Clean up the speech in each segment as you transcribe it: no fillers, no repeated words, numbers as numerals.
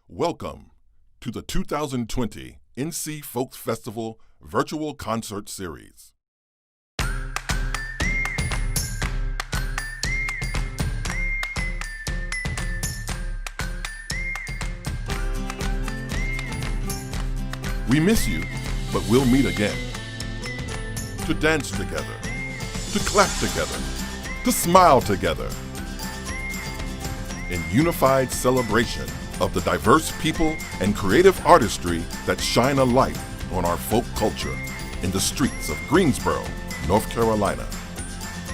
Welcome to the 2020 NC Folk Festival Virtual Concert Series. We miss you, but we'll meet again. To dance together, to clap together, to smile together. In unified celebration of the diverse people and creative artistry that shine a light on our folk culture in the streets of Greensboro, North Carolina.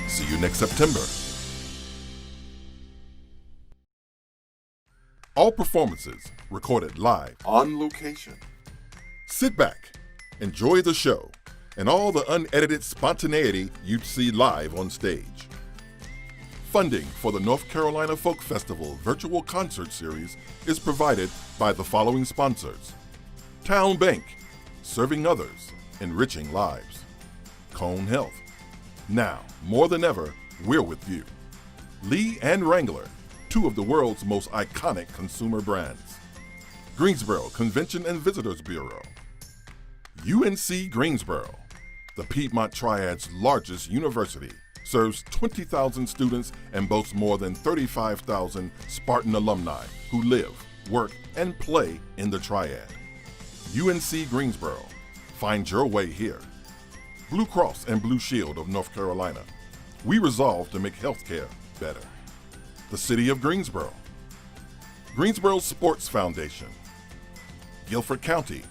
See you next September. All performances recorded live on location. Sit back, enjoy the show, and all the unedited spontaneity you'd see live on stage. Funding for the North Carolina Folk Festival Virtual Concert Series is provided by the following sponsors: Town Bank, serving others, enriching lives. Cone Health. Now, more than ever, we're with you. Lee and Wrangler, two of the world's most iconic consumer brands. Greensboro Convention and Visitors Bureau. UNC Greensboro, the Piedmont Triad's largest university, serves 20,000 students and boasts more than 35,000 Spartan alumni who live, work, and play in the Triad. UNC Greensboro, find your way here. Blue Cross and Blue Shield of North Carolina, we resolve to make healthcare better. The City of Greensboro. Greensboro Sports Foundation. Guilford County.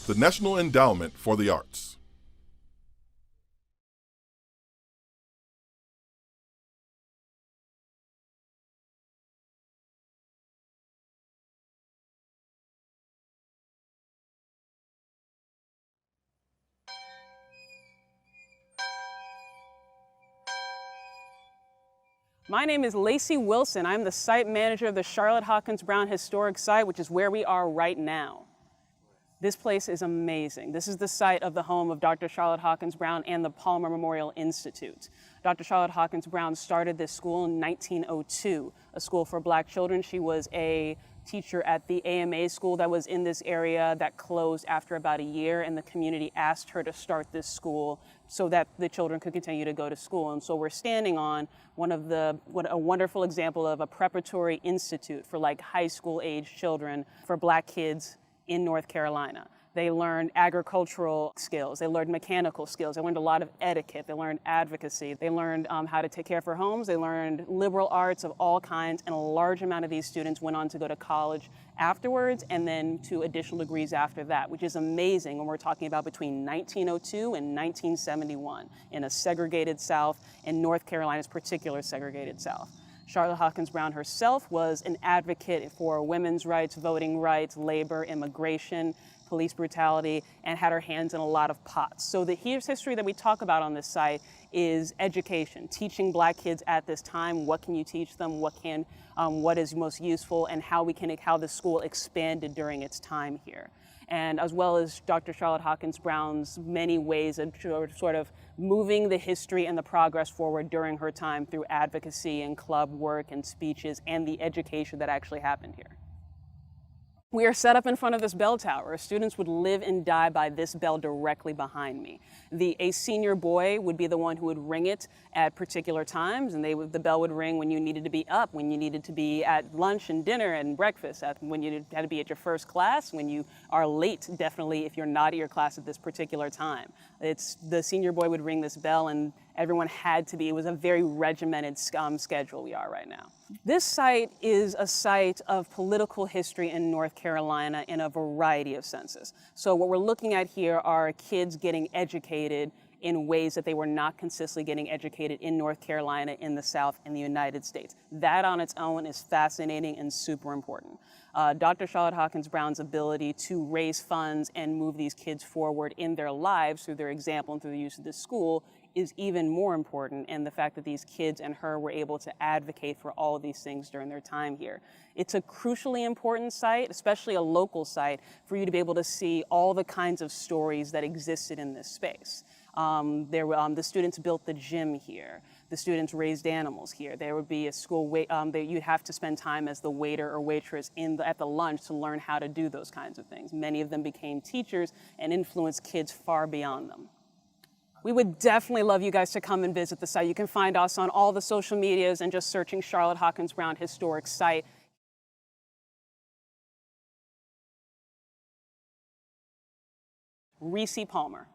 The National Endowment for the Arts. My name is Lacey Wilson. I'm the site manager of the Charlotte Hawkins Brown Historic Site, which is where we are right now. This place is amazing. This is the site of the home of Dr. Charlotte Hawkins Brown and the Palmer Memorial Institute. Dr. Charlotte Hawkins Brown started this school in 1902, a school for Black children. She was a teacher at the AMA school that was in this area that closed after about a year, and the community asked her to start this school so that the children could continue to go to school. And so we're standing on a wonderful example of a preparatory institute for like high school age children for Black kids in North Carolina. They learned agricultural skills, they learned mechanical skills, they learned a lot of etiquette, they learned advocacy, they learned how to take care of their homes, they learned liberal arts of all kinds, and a large amount of these students went on to go to college afterwards and then to additional degrees after that, which is amazing when we're talking about between 1902 and 1971 in a segregated South, and North Carolina's particular segregated South. Charlotte Hawkins Brown herself was an advocate for women's rights, voting rights, labor, immigration, police brutality, and had her hands in a lot of pots. So the history that we talk about on this site is education, teaching Black kids at this time. What can you teach them? What is most useful, and how the school expanded during its time here. And as well as Dr. Charlotte Hawkins Brown's many ways of sort of moving the history and the progress forward during her time through advocacy and club work and speeches and the education that actually happened here. We are set up in front of this bell tower. Students would live and die by this bell directly behind me. A senior boy would be the one who would ring it at particular times, and the bell would ring when you needed to be up, when you needed to be at lunch and dinner and breakfast, when you had to be at your first class, when you are late, definitely if you're not at your class at this particular time. The senior boy would ring this bell, and everyone had to be. It was a very regimented schedule we are right now. This site is a site of political history in North Carolina in a variety of senses. So what we're looking at here are kids getting educated in ways that they were not consistently getting educated in North Carolina, in the South, in the United States. That on its own is fascinating and super important. Dr. Charlotte Hawkins Brown's ability to raise funds and move these kids forward in their lives through their example and through the use of this school is even more important, and the fact that these kids and her were able to advocate for all of these things during their time here. It's a crucially important site, especially a local site, for you to be able to see all the kinds of stories that existed in this space. The students built the gym here. the students raised animals here. There would be a school that you'd have to spend time as the waiter or waitress at the lunch to learn how to do those kinds of things. Many of them became teachers and influenced kids far beyond them. We would definitely love you guys to come and visit the site. You can find us on all the social medias and just searching Charlotte Hawkins Brown Historic Site. Reecey Palmer.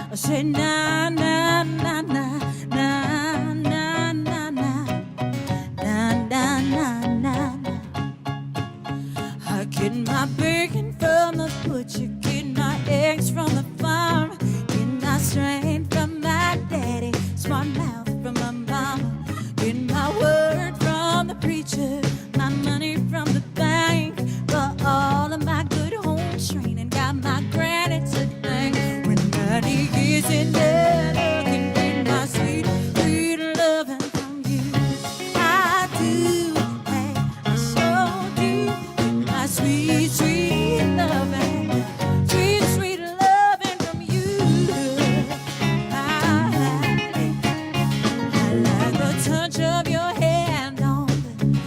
I say na na na na na na na na na na na na. I get my bacon from the butcher, get my eggs from the farm, get my strength from my daddy, smart mouth from my mama, get my word from the preacher, my money from the bank, for all of my good home training, got my granny to thank. Money isn't enough, can bring my sweet, sweet loving from you. I do, hey, I sure do. My sweet, sweet loving, sweet, sweet loving from you. I like the touch of your hand on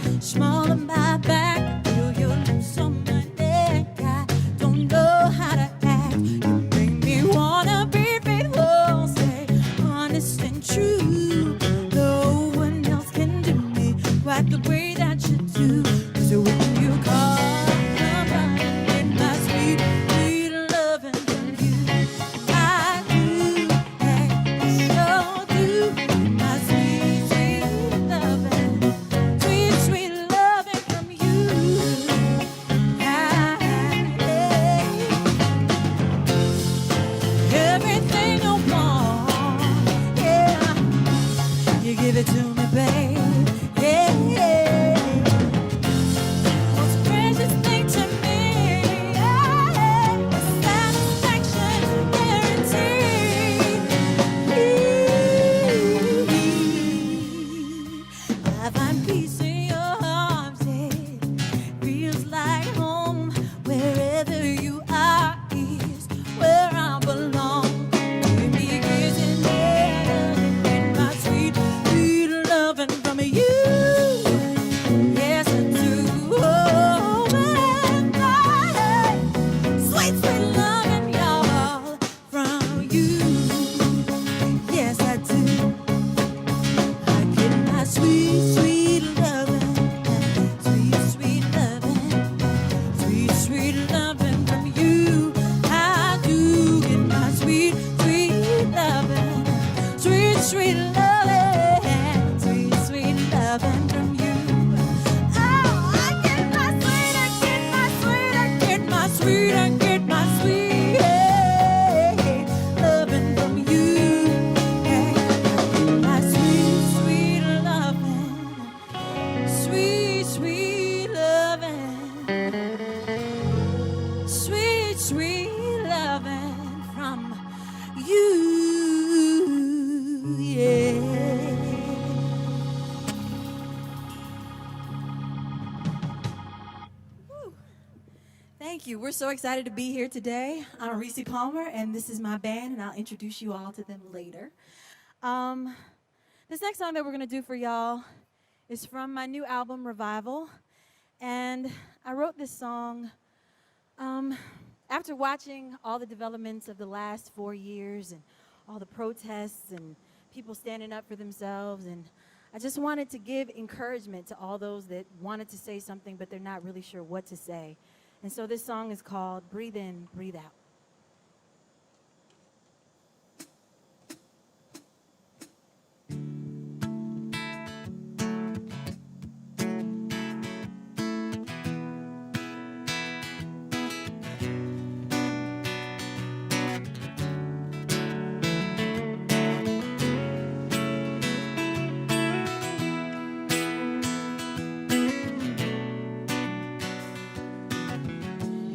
the small of my back. Feel your lips on my neck. I don't know how to act. You make me wanna be faithful, say honest and true. No one else can do me quite the way that you do. So when you call, come on, get my sweet, sweet loving from you. I do, hey, I sure do. My sweet, sweet loving, sweet, sweet loving from you. Everything I want, yeah, you give it to me, babe. Yeah, most precious thing to me, yeah, satisfaction guaranteed. I find peace in your arms, it feels like home. Wherever you are is where I belong. Give me kiss and love, and my sweet, sweet loving from you. Yes, I do. Oh, and I, sweet, sweet loving, y'all, from you. Yes, I do. I get my sweet, sweet loving, sweet, sweet loving, sweet, sweet loving from you. I do get my sweet, sweet loving, sweet, sweet loving, sweet, sweet loving from you. Oh, I get my sweet, I get my sweet, I get my sweet, I get my sweet loving from you. My sweet, sweet loving, sweet, sweet loving, sweet, sweet loving from you. Yeah. Woo. Thank you. We're so excited to be here today. I'm Reecey Palmer, and this is my band, and I'll introduce you all to them later. This next song that we're going to do for y'all is from my new album, Revival. And I wrote this song after watching all the developments of the last 4 years and all the protests and people standing up for themselves. And I just wanted to give encouragement to all those that wanted to say something, but they're not really sure what to say. And so this song is called Breathe In, Breathe Out.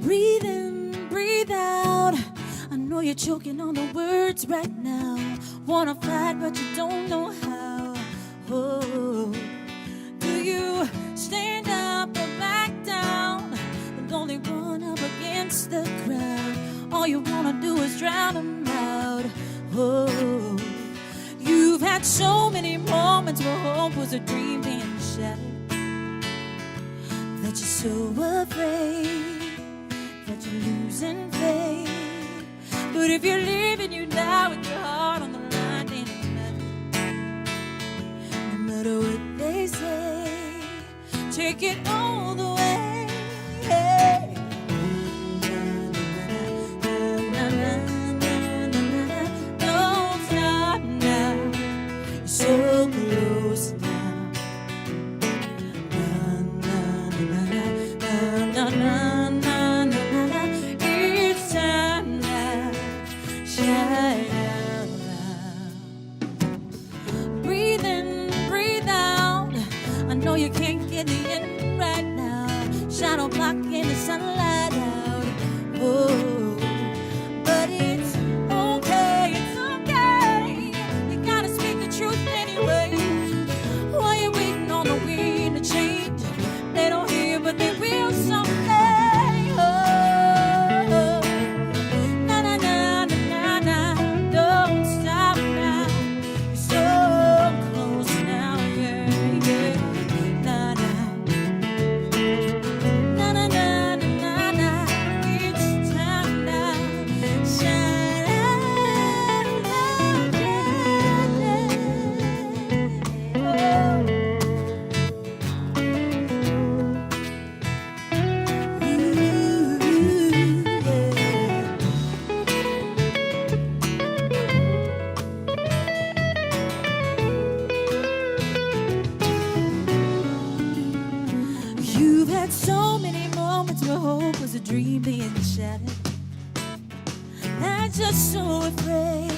Breathe in, breathe out. I know you're choking on the words right now. Wanna fight, but you don't know how. Oh, do you stand up or back down? And only run up against the crowd. All you wanna do is drown them out. Oh, you've had so many moments where hope was a dream being shattered, that you're so afraid that you're losing faith. But if you're leaving, you die with your heart on the line, then it matters. No matter what they say, take it all the way. Hey. Don't stop now, you're so close now. It's time now, shout out loud. Breathe in, breathe out. I know you can't get in right now. Shadow blocking the sunlight out. Oh, but it's okay, it's okay. You gotta speak the truth anyway. While you're waiting on the wind to change, they don't hear, but they will someday. Oh, na na na na na na. Don't stop now. You're so close now, yeah, yeah. Na na na na na na na. It's time now. Shine out loud, yeah, yeah. You've had so many moments where hope was a dream being shattered, that you're so afraid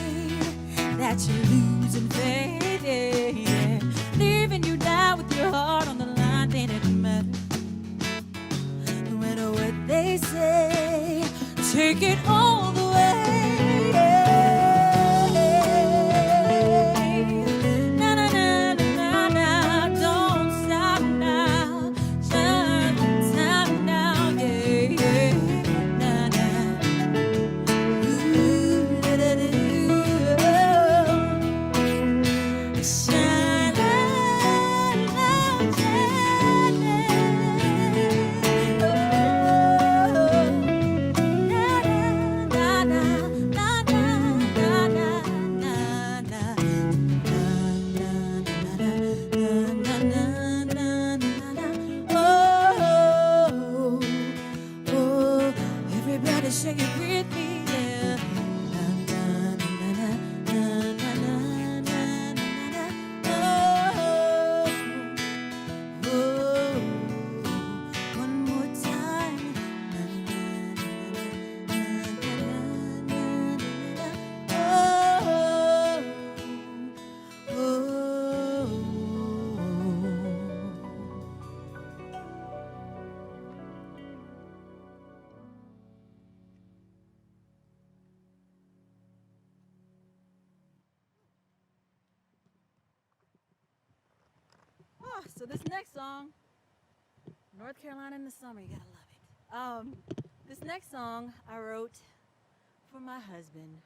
that you're losing faith. Yeah, yeah. Leaving you die with your heart on the line, then it matters. No matter what they say, take it all the way. Na na na na na. Don't stop now. Shine time now, yeah, yeah. Na na. Ooh, da da da. Shine out loud, yeah, yeah. Oh, na na na na na na na na na. Oh, oh, everybody sing it with me, yeah. Na na na na na na na na na. Oh, oh, one more time. Na na na na na na. Oh, oh. So this next song, North Carolina in the summer, you gotta love it. This next song I wrote for my husband.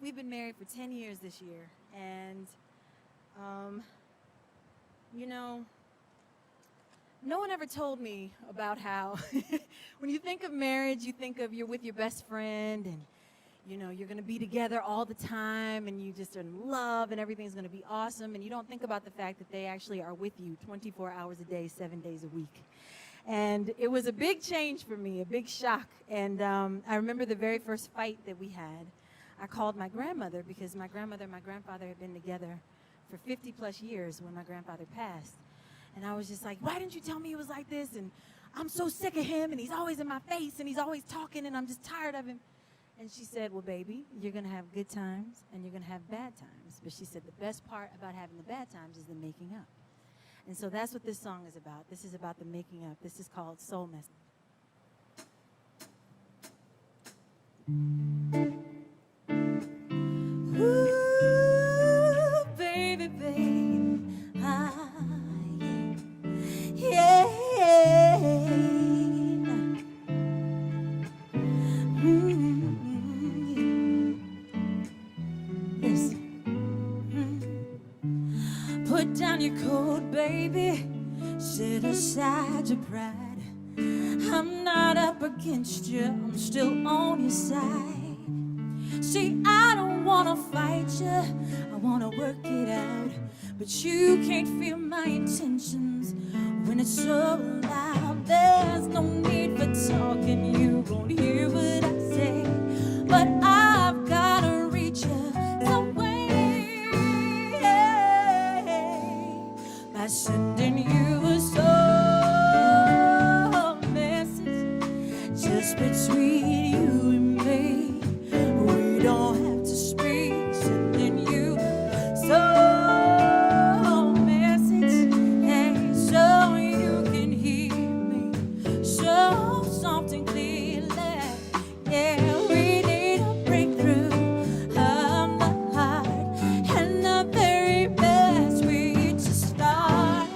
We've been married for 10 years this year, and you know, no one ever told me about how when you think of marriage, you think of you're with your best friend, and you know, you're gonna be together all the time, and you just are in love, and everything's gonna be awesome, and you don't think about the fact that they actually are with you 24 hours a day, 7 days a week. And it was a big change for me, a big shock. And I remember the very first fight that we had. I called my grandmother because my grandmother and my grandfather had been together for 50 plus years when my grandfather passed. And I was just like, why didn't you tell me it was like this? And I'm so sick of him, and he's always in my face, and he's always talking, and I'm just tired of him. And she said, well, baby, you're going to have good times, and you're going to have bad times. But she said the best part about having the bad times is the making up. And so that's what this song is about. This is about the making up. This is called Soul Message. Ooh. down your coat, baby. Set aside your pride. I'm not up against you, I'm still on your side. See, I don't wanna fight you, I wanna work it out. But you can't feel my intentions when it's so loud. There's no need for talking, you won't hear what I say. But I've gotta reach you some way by sending you a soul message just between you and me. We don't have to speak, sending you soul message, hey, so you can hear me, so something clearly. Yeah, we need a breakthrough of the heart, and the very best way to start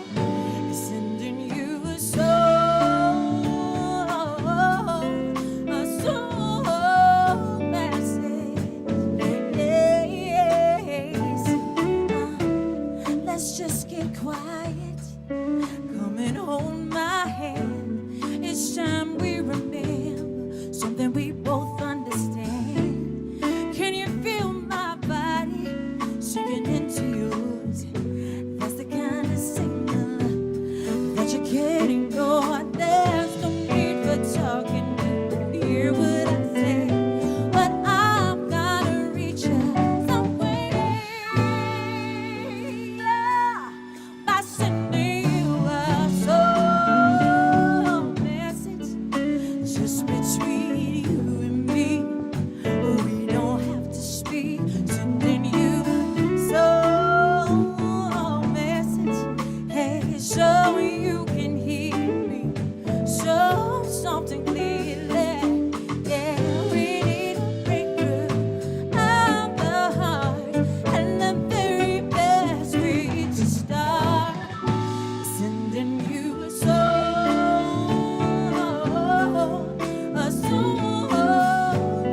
is sending you a soul message. Yes. Let's just get quiet. Come and hold my hand. It's time we remember something we both understand. Can you feel my body sinking into yours? That's the kind of signal that you can't ignore. There's no need for talking, you won't hear what I say. But I've gotta reach you some way, yeah, by sending you a soul message just between you and me. We don't have to speak, sending you a soul message, hey, so you can hear me, so something clearly. Yeah, we need a breakthrough of the heart, and the very best way to start is sending you a soul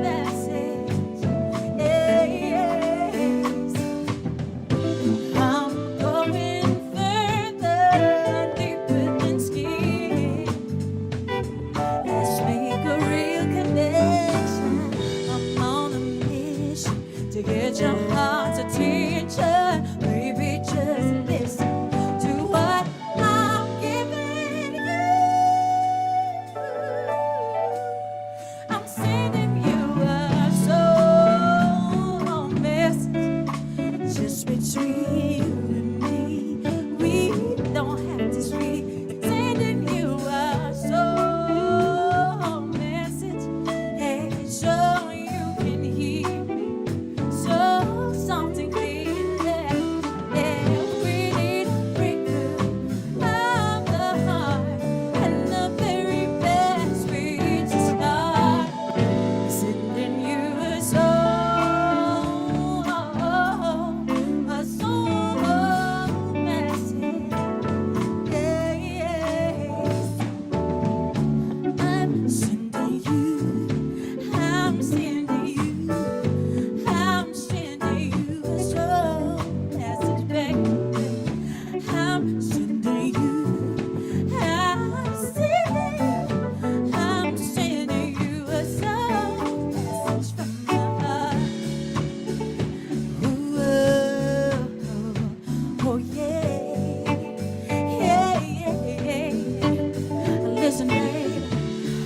message. Yes. I'm going further, deeper than skin. Let's make a real connection. I'm on a mission to get your heart's attention. Baby, just listen to what I'm giving you. I'm sending you a soul message just between you and me. We don't have to speak. Sending you a soul message, hey, so you can hear me, so something clearly. Yeah, we need a breakthrough of the heart, and the very best way to start is sending you a soul message. Yeah, yes. I'm sending you, I'm sending you, I'm sending you a soul message, baby. I'm sending you, I'm sending you a soul message from my heart. Ooh, oh yeah, yeah, yeah. Listen, baby,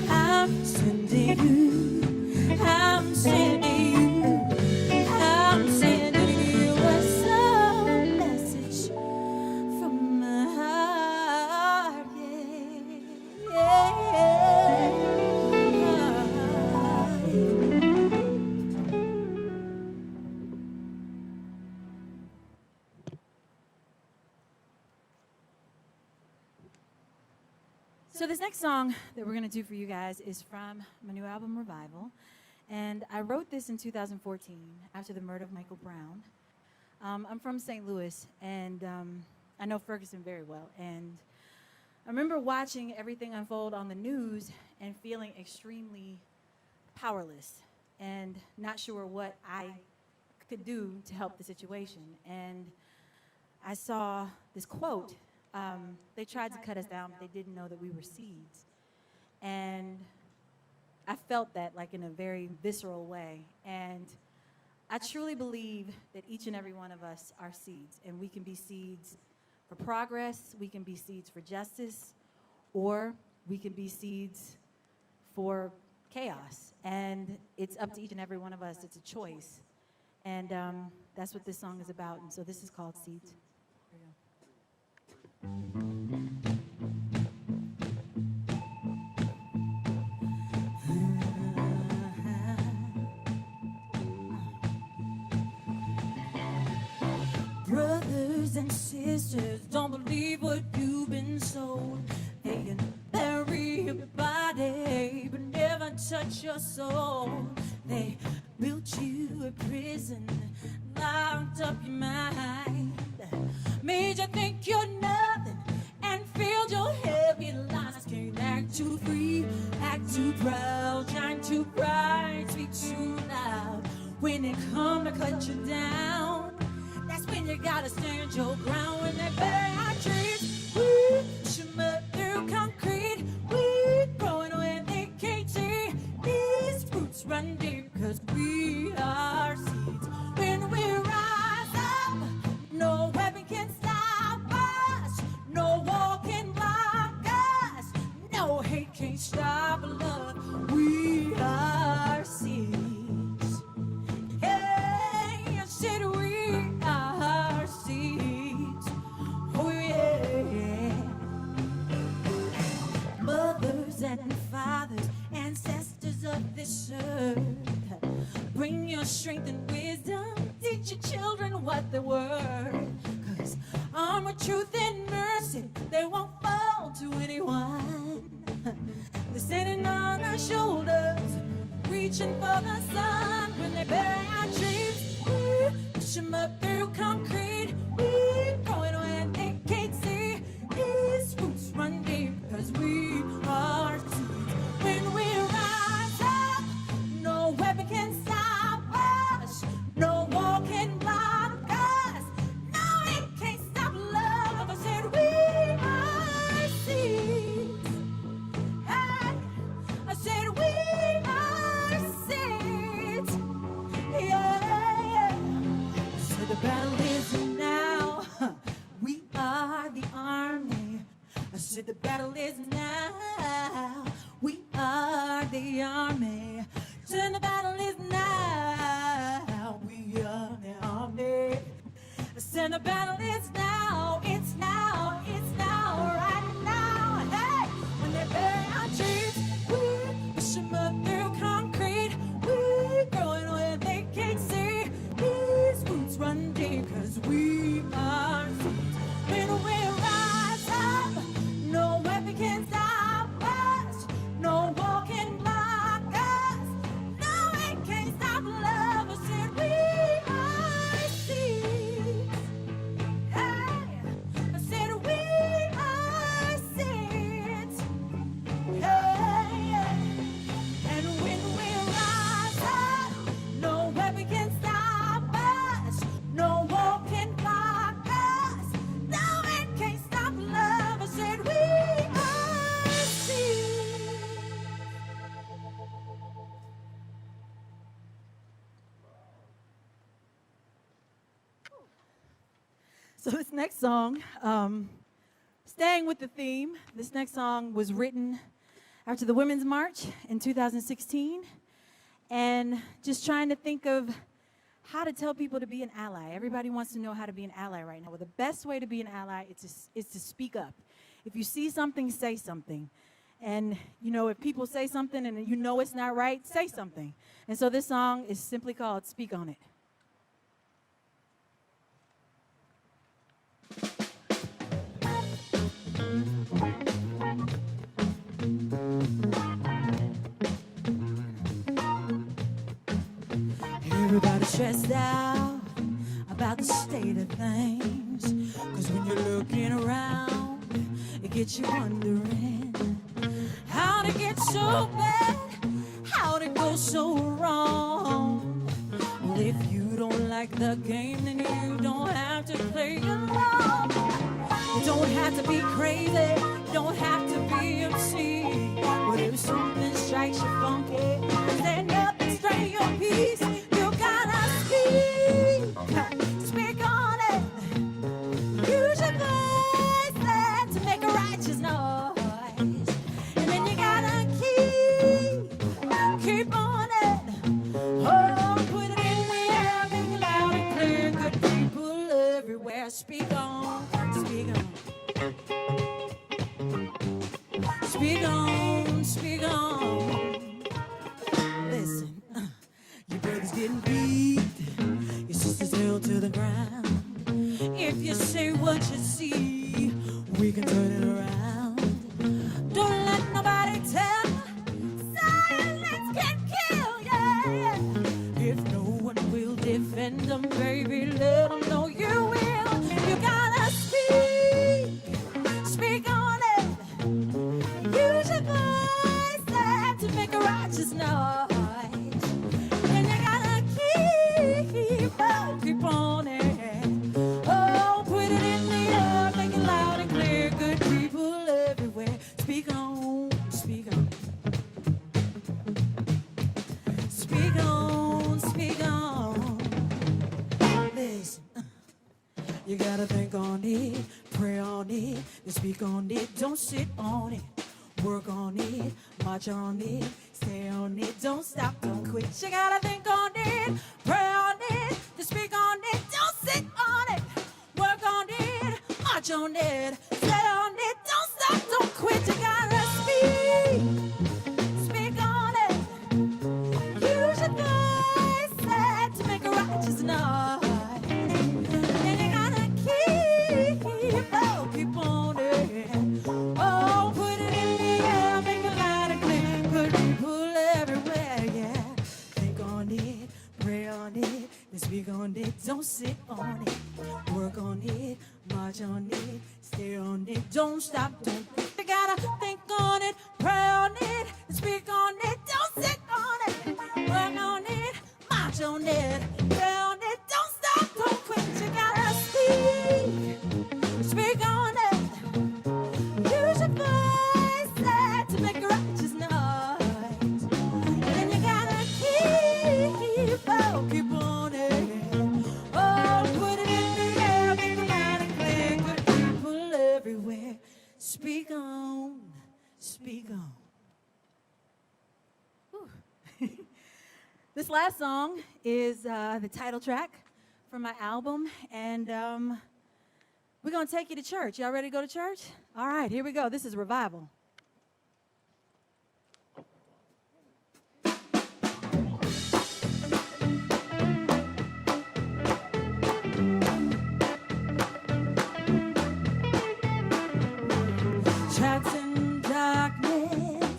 I'm sending you, I'm sending you, I'm sending you a soul message from my heart. Yeah, So this next song that we're gonna do for you guys is from my new album, Revival. And I wrote this in 2014 after the murder of Michael Brown. I'm from St. Louis, and I know Ferguson very well. And I remember watching everything unfold on the news and feeling extremely powerless and not sure what I could do to help the situation. And I saw this quote. They tried to cut us down, but they didn't know that we were seeds. And I felt that like in a very visceral way. And I truly believe that each and every one of us are seeds, and we can be seeds for progress, we can be seeds for justice, or we can be seeds for chaos. And it's up to each and every one of us. It's a choice. And that's what this song is about. And so this is called Seeds. Here we go. Brothers and sisters, don't believe what you've been sold. They can bury your body, but never touch your soul. They built you a prison, locked up your mind, made you think you're nothing, and filled your heavy lies. Can't act too free, act too proud, shine too bright, speak too loud. When they come to cut you down, that's when you gotta stand your ground. When they bury our dreams, we push 'em up through concrete. We growing when they can't see. These roots run deep, 'cause we are seeds. When we rise up, no weapon can stop us. No wall can block us. No hate can't stop love. We are seeds. Hey, I said we are seeds. Oh yeah. Mothers and fathers, ancestors of this earth, bring your strength and wisdom. Teach your children what they're worth. 'Cause armor, truth, and mercy, they won't fall to anyone. They're standing on our shoulders, reaching for the sun. When they bury our dreams, we push 'em up through concrete. We growing when they can't see. These roots run deep, 'cause we are seeds. When we rise up, no weapon can stop us. No wall can block us. No, it can't stop love. I said we are seeds. Hey, I said we are seeds. Yeah. So the battle is now. We are the army. I said the battle is now. We are the army. So the battle is now. We are the army. I said the battle is now. It's now. It's now. Right now. Hey, when they bury our dreams, we push 'em up through concrete. We growing when they can't see. These roots run deep, 'cause we are seeds. When we rise up, no weapon can stop us. No wall can block us. No, it can't stop love. I said we are seeds. Hey, I said we are seeds. Yeah. And when we rise up, no weapon can stop us. No wall can block us. No, it can't stop love. I said we are seeds. So this next song, staying with the theme, this next song was written after the Women's March in 2016, and just trying to think of how to tell people to be an ally. Everybody wants to know how to be an ally right now. Well, the best way to be an ally is to speak up. If you see something, say something. And, you know, if people say something and you know it's not right, say something. And so this song is simply called Speak On It. Everybody stressed out about the state of things. 'Cause when you're looking around, it gets you wondering how'd it get so bad? How'd it go so wrong? Well, if you don't like the game, then you don't have to play along. You don't have to be crazy, you don't have to be obscene. But if something strikes you funky, stand up and straighten your piece. You gotta speak on it. Use your voice and to make a righteous noise. And then you gotta keep on it. Oh, put it in the air, make it loud and clear. Good people everywhere, speak on, speak on. Speak on, speak on. Listen, your brother's getting beat, your sister's held to the ground. If you say what you see, we can turn it around. Don't let nobody tell you silence can kill you. If no one will defend them, baby, let them know you will. You gotta speak on it. Use your voice and to make a righteous noise. And you gotta keep on it. Oh, put it in the air, make it loud and clear. Good people everywhere, speak on, speak on. Speak on, speak on. Listen, you gotta think on it, pray on it, and speak on it. Don't sit on it. Work on it, march on it, stay on it, don't stop, don't quit. You gotta think on it, pray on it, to speak on it, don't sit on it. Work on it, march on it, stay on it, don't stop, don't quit. You gotta speak on it. Use your voice and to make a righteous noise. And you gotta keep on it. Oh, put it in the air, make it loud and clear. Good people everywhere, yeah. Think on it, pray on it, then speak on it, don't sit on it. Work on it, march on it, stay on it, don't stop, don't quit. You gotta think on it, pray on it, then speak on it, don't sit on it. Work on it, march on it, stay on it, don't stop, don't quit. You gotta speak on it. Use your voice to make a righteous noise. And then you gotta keep on it. Oh, put it in the air, make it loud and clear. Good people everywhere, speak on, speak on. Whew. This last song is the title track from my album, and we're going to take you to church. Y'all ready to go to church? All right, here we go. This is Revival. Trapped in darkness,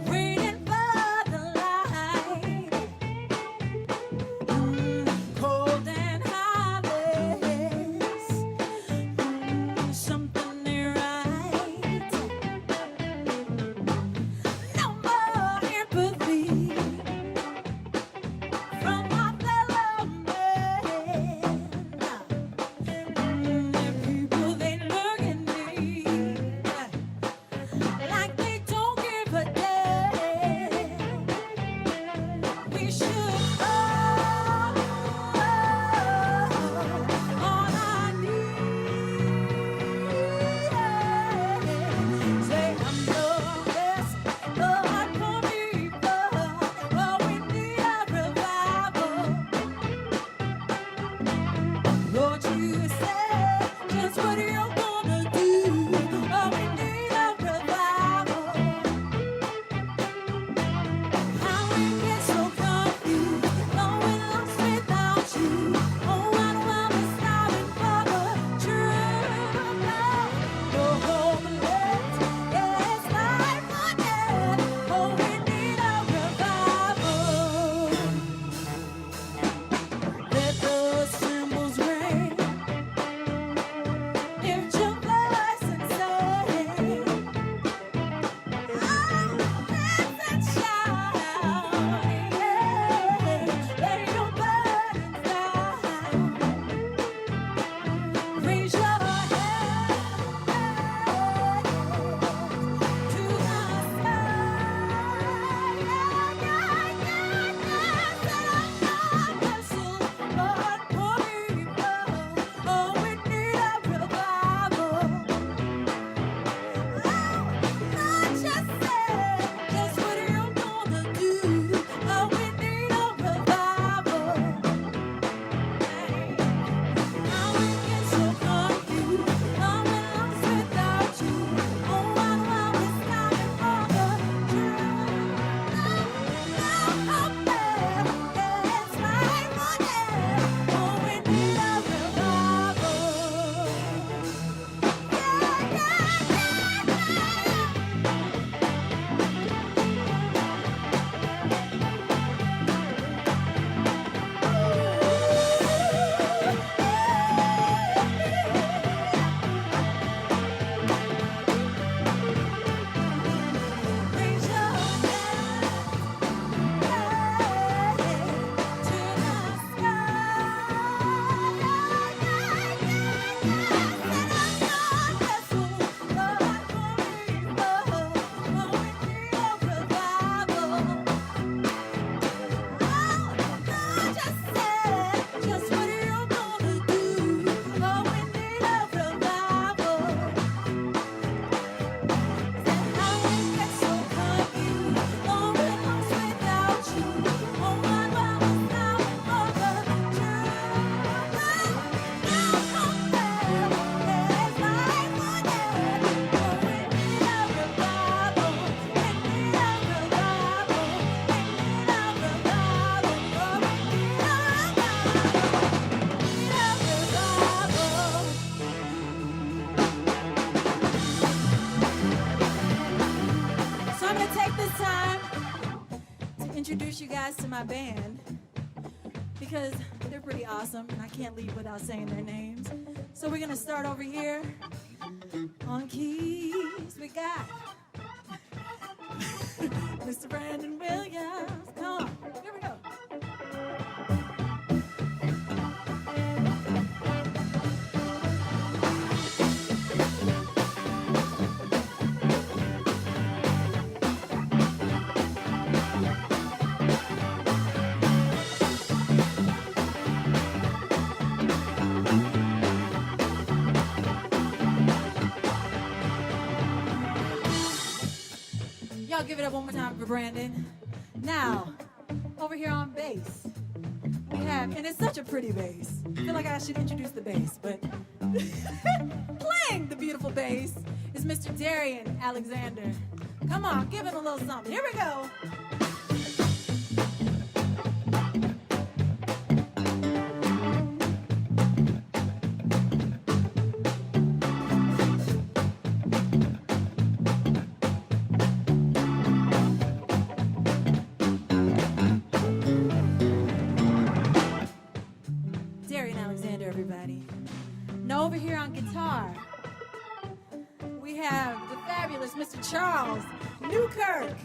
waiting for the light. Cold and heartless. Something ain't right. introduce you guys to my band because they're pretty awesome and I can't leave without saying their names. So we're gonna start over here on keys. We got Mr. Brandon Williams. Come on, here we go. Y'all give it up one more time for Brandon. Now, over here on bass, we have, and it's such a pretty bass. I feel like I should introduce the bass, but playing the beautiful bass is Mr. Darian Alexander. Come on, give him a little something. Here we go. Everybody. Now over here on guitar, we have the fabulous Mr. Charles Newkirk.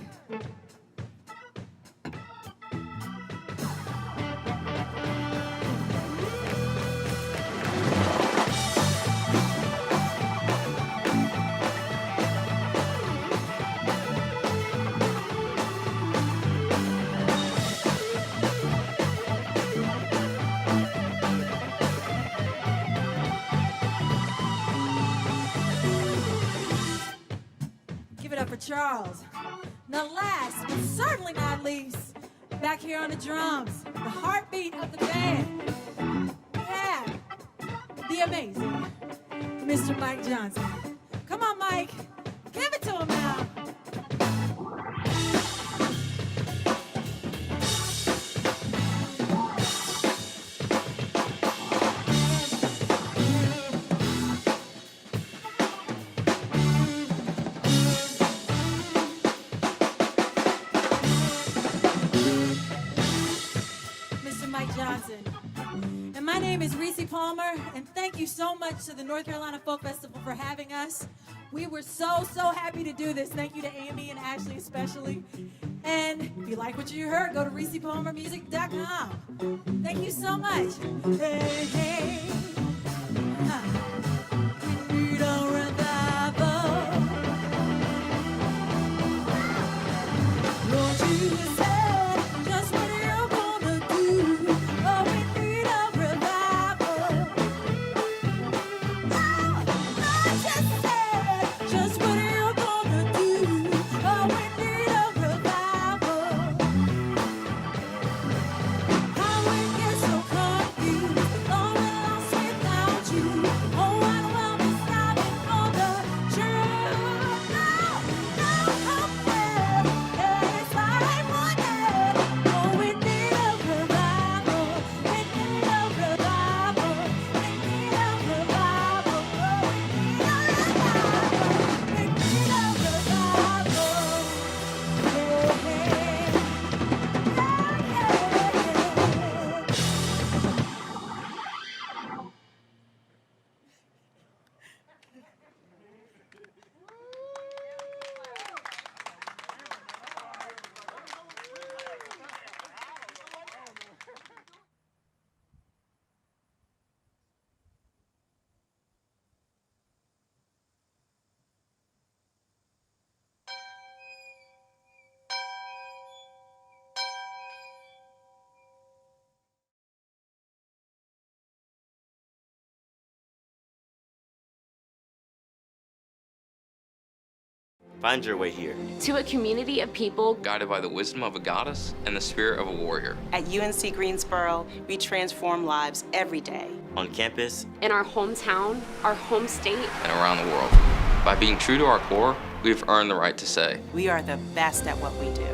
For Charles. Now last, but certainly not least, back here on the drums, the heartbeat of the band, we have the amazing Mr. Mike Johnson. Come on, Mike. Give it to him now. And my name is Reecey Palmer, and thank you so much to the North Carolina Folk Festival for having us. We were so happy to do this. Thank you to Amy and Ashley especially. And if you like what you heard, go to ReeceyPalmerMusic.com. Thank you so much. Hey, hey. We need a revival. Lord, you said just what you're gonna do. Oh, we need a revival. Oh, Lord, just said just what you're gonna do. Oh, we need a revival. How we get so confused, all we're lost without you. Oh, why will we stop it for the truth? No, I'm there. Yeah, it's like one day. Oh, we need a revival. We need a revival. We need a revival. Oh, we need a revival. We need a revival. Find your way here. To a community of people guided by the wisdom of a goddess and the spirit of a warrior. At UNC Greensboro, we transform lives every day. On campus, in our hometown, our home state, and around the world. By being true to our core, we've earned the right to say, We are the best at what we do.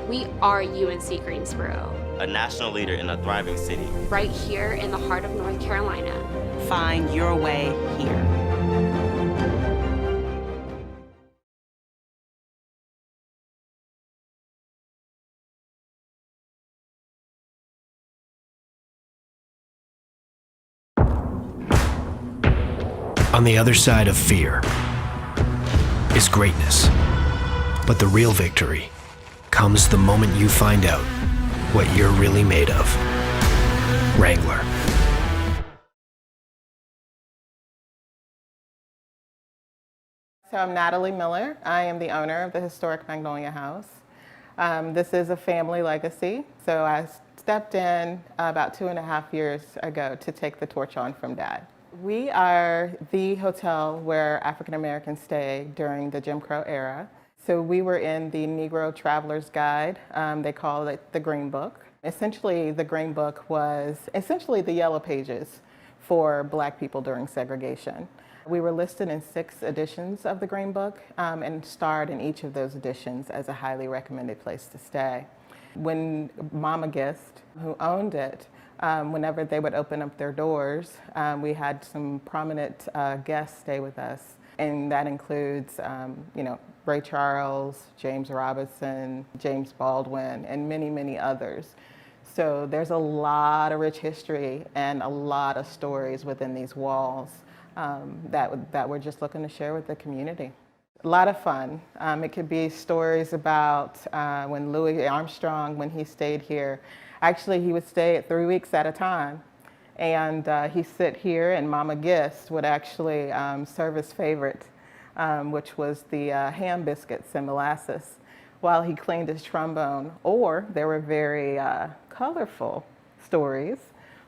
we are UNC Greensboro. a national leader in a thriving city. Right here in the heart of North Carolina. Find your way here. On the other side of fear is greatness. But the real victory comes the moment you find out what you're really made of. Wrangler. So I'm Natalie Miller. I am the owner of the historic Magnolia House. This is a family legacy. So I stepped in about 2.5 years ago to take the torch on from Dad. We are the hotel where African Americans stay during the Jim Crow era. So we were in the Negro Traveler's Guide. They call it the Green Book. Essentially, the Green Book was essentially the yellow pages for Black people during segregation. We were listed in 6 editions of the Green Book and starred in each of those editions as a highly recommended place to stay. When Mama Gist, who owned it, whenever they would open up their doors, we had some prominent guests stay with us. And that includes, Ray Charles, James Robinson, James Baldwin, and many, many others. So there's a lot of rich history and a lot of stories within these walls that we're just looking to share with the community. A lot of fun. It could be stories about when Louis Armstrong, when he stayed here, actually he would stay at 3 weeks at a time. And he'd sit here and Mama Gist would actually serve his favorite, which was the ham biscuits and molasses while he cleaned his trombone. Or there were very colorful stories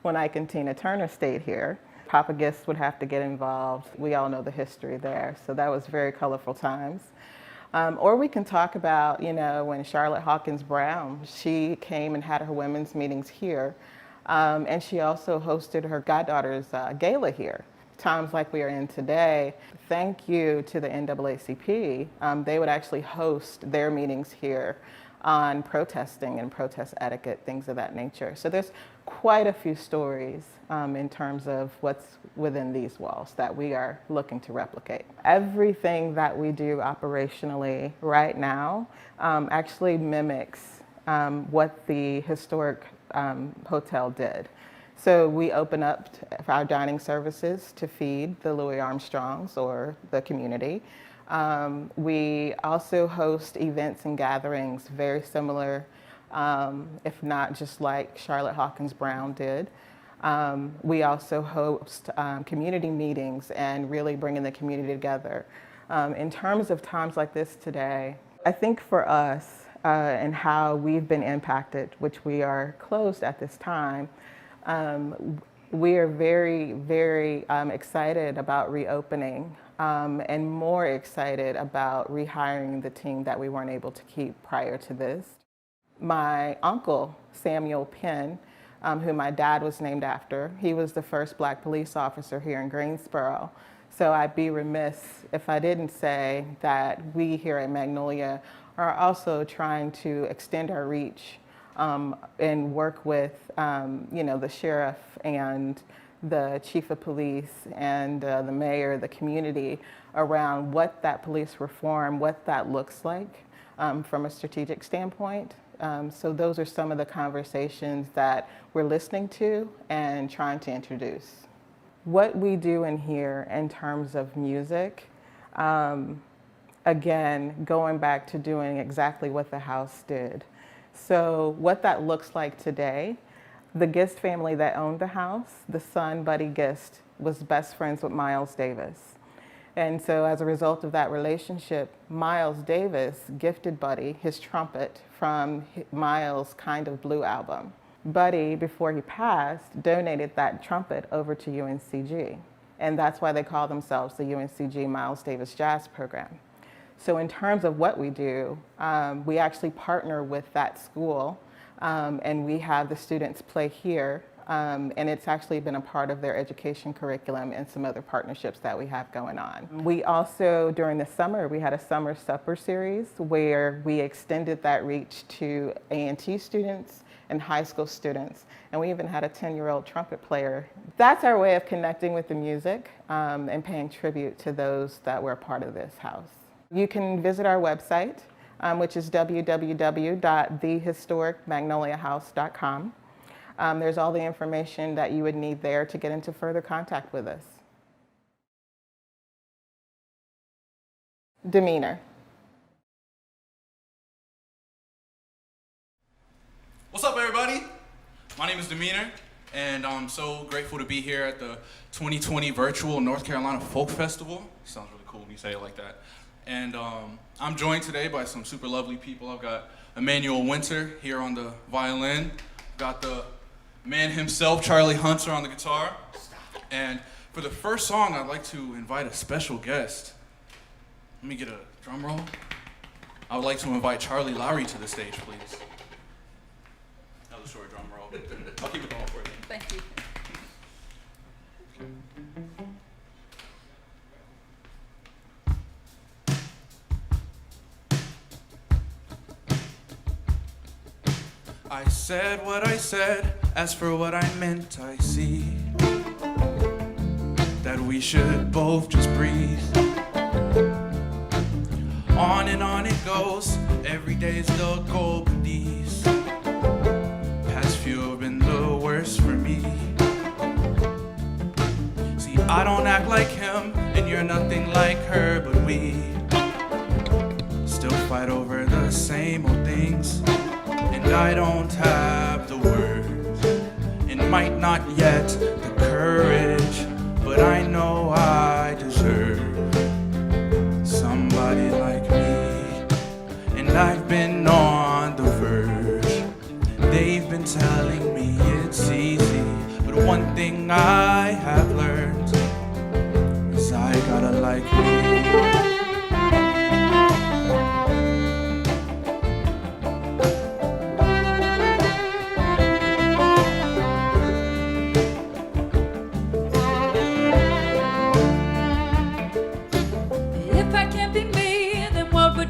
when Ike and Tina Turner stayed here. Papa Gist would have to get involved. We all know the history there, so that was very colorful times. Or we can talk about, when Charlotte Hawkins Brown, she came and had her women's meetings here, and she also hosted her goddaughter's gala here. Times like we are in today, thank you to the NAACP, they would actually host their meetings here on protesting and protest etiquette, things of that nature. So there's quite a few stories in terms of what's within these walls that we are looking to replicate. Everything that we do operationally right now actually mimics what the historic hotel did. So we open up our dining services to feed the Louis Armstrongs or the community. We also host events and gatherings very similar, if not just like Charlotte Hawkins Brown did. We also host community meetings and really bringing the community together. In terms of times like this today, I think for us and how we've been impacted, which we are closed at this time, we are very, very excited about reopening and more excited about rehiring the team that we weren't able to keep prior to this. My uncle, Samuel Penn, who my dad was named after, he was the first Black police officer here in Greensboro. So I'd be remiss if I didn't say that we here at Magnolia are also trying to extend our reach and work with the sheriff and the chief of police and the mayor, the community around what that police reform, what that looks like from a strategic standpoint. So those are some of the conversations that we're listening to and trying to introduce. What we do in here in terms of music, again, going back to doing exactly what the house did. So what that looks like today, the Gist family that owned the house, the son, Buddy Gist, was best friends with Miles Davis. And so as a result of that relationship, Miles Davis gifted Buddy his trumpet from Miles' Kind of Blue album. Buddy, before he passed, donated that trumpet over to UNCG. And that's why they call themselves the UNCG Miles Davis Jazz Program. So in terms of what we do, we actually partner with that school and we have the students play here. And it's actually been a part of their education curriculum and some other partnerships that we have going on. We also, during the summer, we had a summer supper series where we extended that reach to A&T students and high school students. And we even had a 10-year-old trumpet player. That's our way of connecting with the music and paying tribute to those that were a part of this house. You can visit our website, which is www.thehistoricmagnoliahouse.com. There's all the information that you would need there to get into further contact with us. Demeanor. What's up, everybody? My name is Demeanor, and I'm so grateful to be here at the 2020 Virtual North Carolina Folk Festival. Sounds really cool when you say it like that. And I'm joined today by some super lovely people. I've got Emmanuel Winter here on the violin. Got the man himself, Charlie Hunter, on the guitar. And for the first song, I'd like to invite a special guest. Let me get a drum roll. I would like to invite Charlie Lowry to the stage, please. That was a short drum roll. I'll keep it going for you. Thank you. I said what I said, as for what I meant, I see that we should both just breathe. On and on it goes, every day's the goal, but these past few have been the worst for me. See, I don't act like him, and you're nothing like her, but we still fight over the same old things. And I don't have the words, and might not yet the courage, but I know I deserve somebody like me. And I've been on the verge. They've been telling me it's easy, but one thing I have learned is I gotta like me.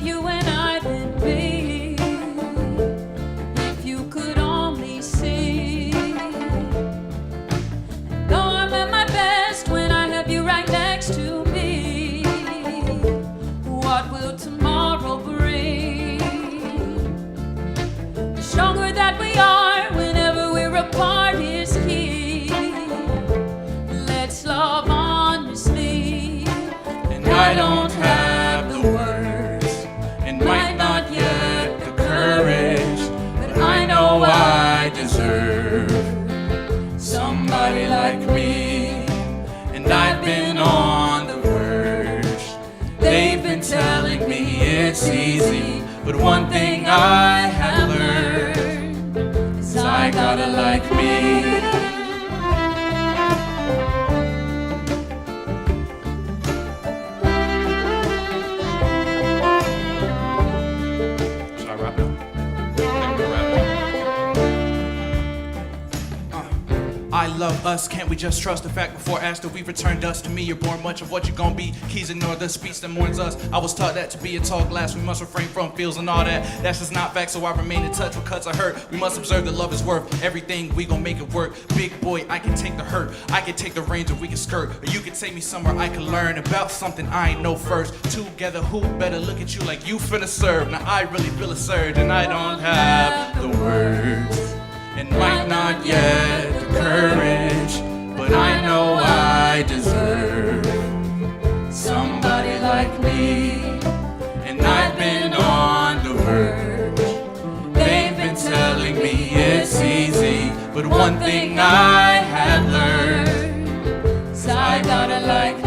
You and I then be, if you could only see. And though I'm at my best when I have you right next to me, what will tomorrow bring? The stronger that we are whenever we're apart is key. Let's love honestly. And I don't have the words, might not yet the courage, but I know I deserve somebody like me. And I've been on the verge. They've been telling me it's easy, but one thing I have learned is I gotta like me. I love us, can't we just trust the fact before asked if we return dust to me? You're born much of what you're gonna be. Keys ignore the speech that mourns us. I was taught that to be a tall glass, we must refrain from feels and all that. That's just not fact, so I remain in touch with cuts I hurt. We must observe that love is worth everything, we gon' make it work. Big boy, I can take the hurt, I can take the reins or we can skirt. Or you can take me somewhere I can learn about something I ain't know first. Together, who better look at you like you finna serve? Now I really feel a surge and I don't have the words, and might not yet the courage, but I know I deserve somebody like me. And I've been on the verge. They've been telling me it's easy, but one thing I have learned is I gotta like me.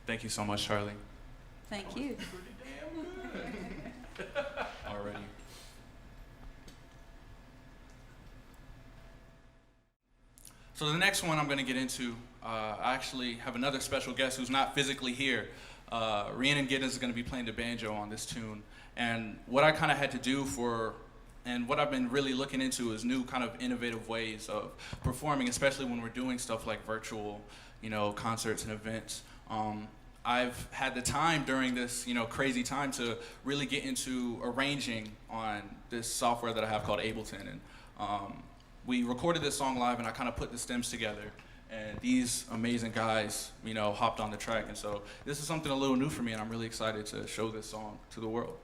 Thank you so much, Charlie. Thank you. So the next one I'm going to get into, I actually have another special guest who's not physically here. Rhiannon Giddens is going to be playing the banjo on this tune. And what I kind of had to do and what I've been really looking into is new kind of innovative ways of performing, especially when we're doing stuff like virtual, concerts and events. I've had the time during this, crazy time to really get into arranging on this software that I have called Ableton. And we recorded this song live, and I kind of put the stems together. And these amazing guys, hopped on the track. And so this is something a little new for me, and I'm really excited to show this song to the world.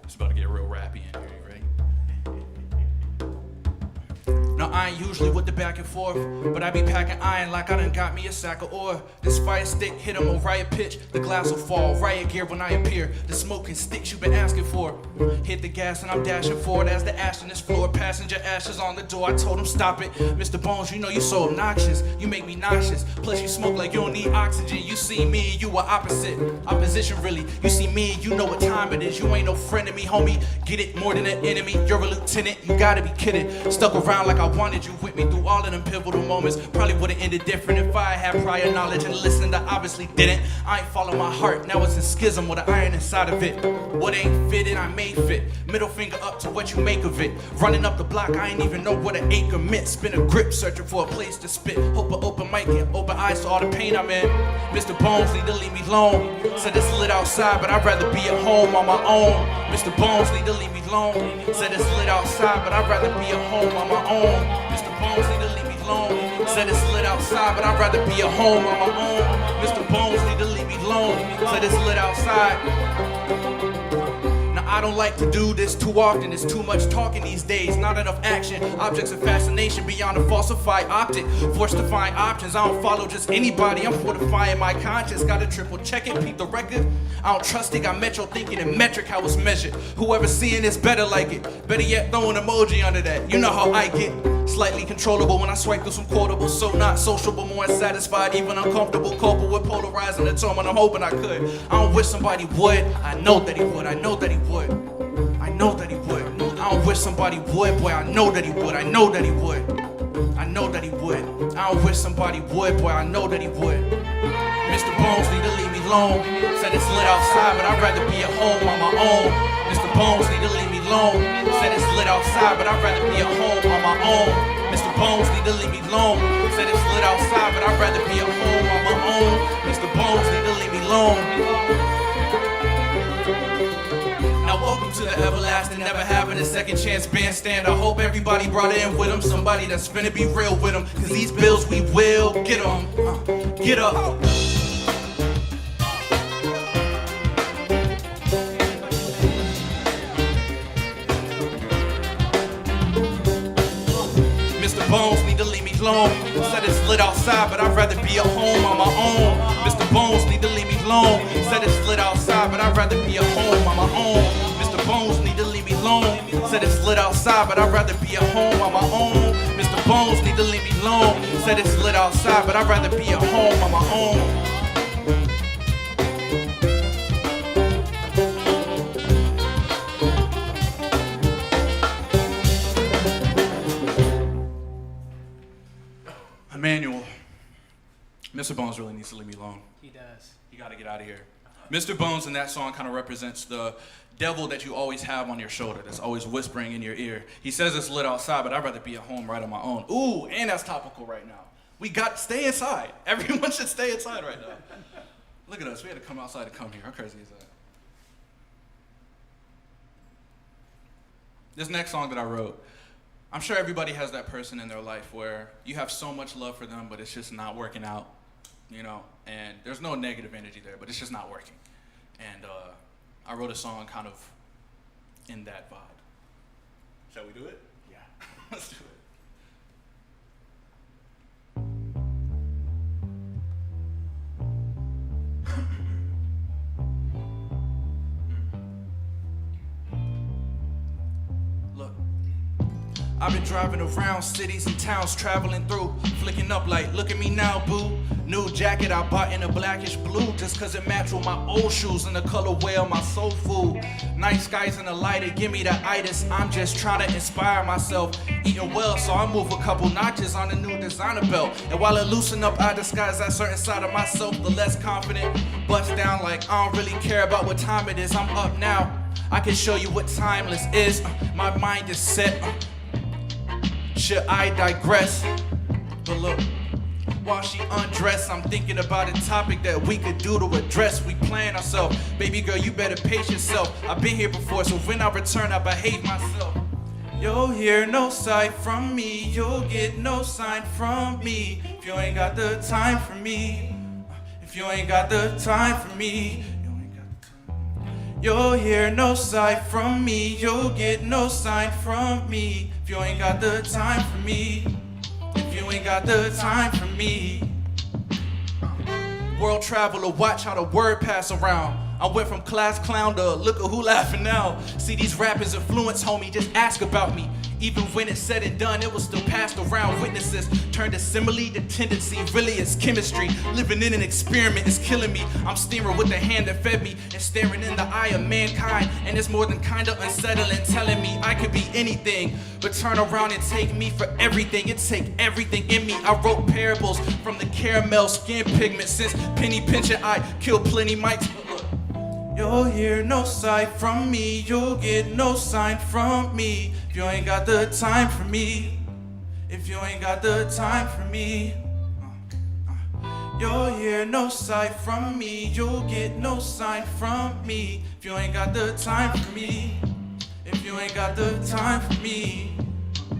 It's about to get real rappy in here, you ready? Now I ain't usually with the back and forth, but I be packing iron like I done got me a sack of ore. This fire stick hit 'em on riot pitch, the glass will fall, riot gear when I appear. The smoking sticks you've been asking for. Hit the gas and I'm dashing forward as the ash on this floor. Passenger ashes on the door, I told him stop it. Mr. Bones, you so obnoxious, you make me nauseous. Plus you smoke like you don't need oxygen. You see me, you are opposite, opposition really. You see me, you know what time it is. You ain't no friend of me, homie, get it more than an enemy. You're a lieutenant, you gotta be kidding. Stuck around like I wanted you with me through all of them pivotal moments. Probably would've ended different if I had prior knowledge and listened. I obviously didn't. I ain't follow my heart, now it's a schism with an iron inside of it. What ain't fitted, I made fit. Middle finger up to what you make of it. Running up the block, I ain't even know what an acre meant. Spin a grip, searching for a place to spit. Hope an open mic and open eyes to all the pain I'm in. Mr. Bones need to leave me alone. Said it's lit outside, but I'd rather be at home on my own. Mr. Bones need to leave me alone. Said it's lit outside, but I'd rather be at home on my own. Mr. Bones need to leave me alone. Said it's lit outside, but I'd rather be at home on my own. Mr. Bones need to leave me alone. Said it's lit outside. I don't like to do this too often, it's too much talking these days, not enough action. Objects of fascination beyond a falsified optic. Forced to find options, I don't follow just anybody, I'm fortifying my conscience. Gotta triple check it, peep the record. I don't trust it, got metro thinking in metric how it's measured. Whoever seeing this better like it. Better yet, throw an emoji under that, you know how I get. Slightly controllable when I swipe through some quotables. So not sociable, more unsatisfied, even uncomfortable. Couple with polarizing the tone when I'm hoping I could. I don't wish somebody would, I know that he would, I know that he would. I know that he would. I don't wish somebody would, boy, I know that he would, I know that he would. I know that he would. I don't wish somebody would, boy, I know that he would. Mr. Bones need to leave me alone. Said it's lit outside, but I'd rather be at home on my own. Mr. Bones need to leave me alone. Said it's lit outside, but I'd rather be at home on my own. Mr. Bones need to leave me alone. Said it's lit outside, but I'd rather be at home on my own. Mr. Bones need to leave me alone. Now welcome to the everlasting, never having a second chance bandstand. I hope everybody brought in with them somebody that's finna be real with them. Cause these bills we will get them. Get up. Mr. Bones need to leave me alone. Said it's lit outside, but I'd rather be at home on my own. Mr. Bones need to leave me alone. Said it's lit outside, but I'd rather be at home on my own. Mr. Bones need to leave me alone. Said it's lit outside, but I'd rather be at home on my own. Mr. Bones need to leave me alone. Said it's lit outside, but I'd rather be at home on my own. Emmanuel, Mr. Bones really needs to leave me alone. He does. You gotta get out of here. Mr. Bones in that song kind of represents the devil that you always have on your shoulder, that's always whispering in your ear. He says it's lit outside, but I'd rather be at home right on my own. Ooh, and that's topical right now. We got to stay inside. Everyone should stay inside right now. Look at us, we had to come outside to come here. How crazy is that? This next song that I wrote, I'm sure everybody has that person in their life where you have so much love for them, but it's just not working out, and there's no negative energy there, but it's just not working. And I wrote a song kind of in that vibe. Shall we do it? Yeah. Let's do it. I I've been driving around cities and towns, traveling through, flicking up like, look at me now, boo. New jacket I bought in a blackish blue, just cause it matched with my old shoes and the colorway of my soul food. Night skies and the lighter, give me the itis. I'm just trying to inspire myself. Eating well, so I move a couple notches on the new designer belt. And while it loosen up, I disguise that certain side of myself, the less confident. Bust down like I don't really care about what time it is. I'm up now. I can show you what timeless is. My mind is set. Should I digress? But look, while she undressed, I'm thinking about a topic that we could do to address. We playing ourselves. Baby girl, you better pace yourself. I've been here before, so when I return, I behave myself. You'll hear no sight from me. You'll get no sign from me. If you ain't got the time for me. If you ain't got the time for me. You'll hear no sight from me. You'll get no sign from me. If you ain't got the time for me. If you ain't got the time for me. World traveler, watch how the word pass around. I went from class clown to look at who laughing now. See these rappers influence, homie, just ask about me. Even when it's said and done, it was still passed around. Witnesses turned to simile to tendency. Really, it's chemistry. Living in an experiment is killing me. I'm steering with the hand that fed me and staring in the eye of mankind. And it's more than kinda unsettling, telling me I could be anything, but turn around and take me for everything. It take everything in me. I wrote parables from the caramel skin pigment. Since penny pinching, I killed plenty mics. You'll hear no sight from me. You'll get no sign from me. If you ain't got the time for me. If you ain't got the time for me. You'll hear no sight from me. You'll get no sign from me. If you ain't got the time for me. If you ain't got the time for me.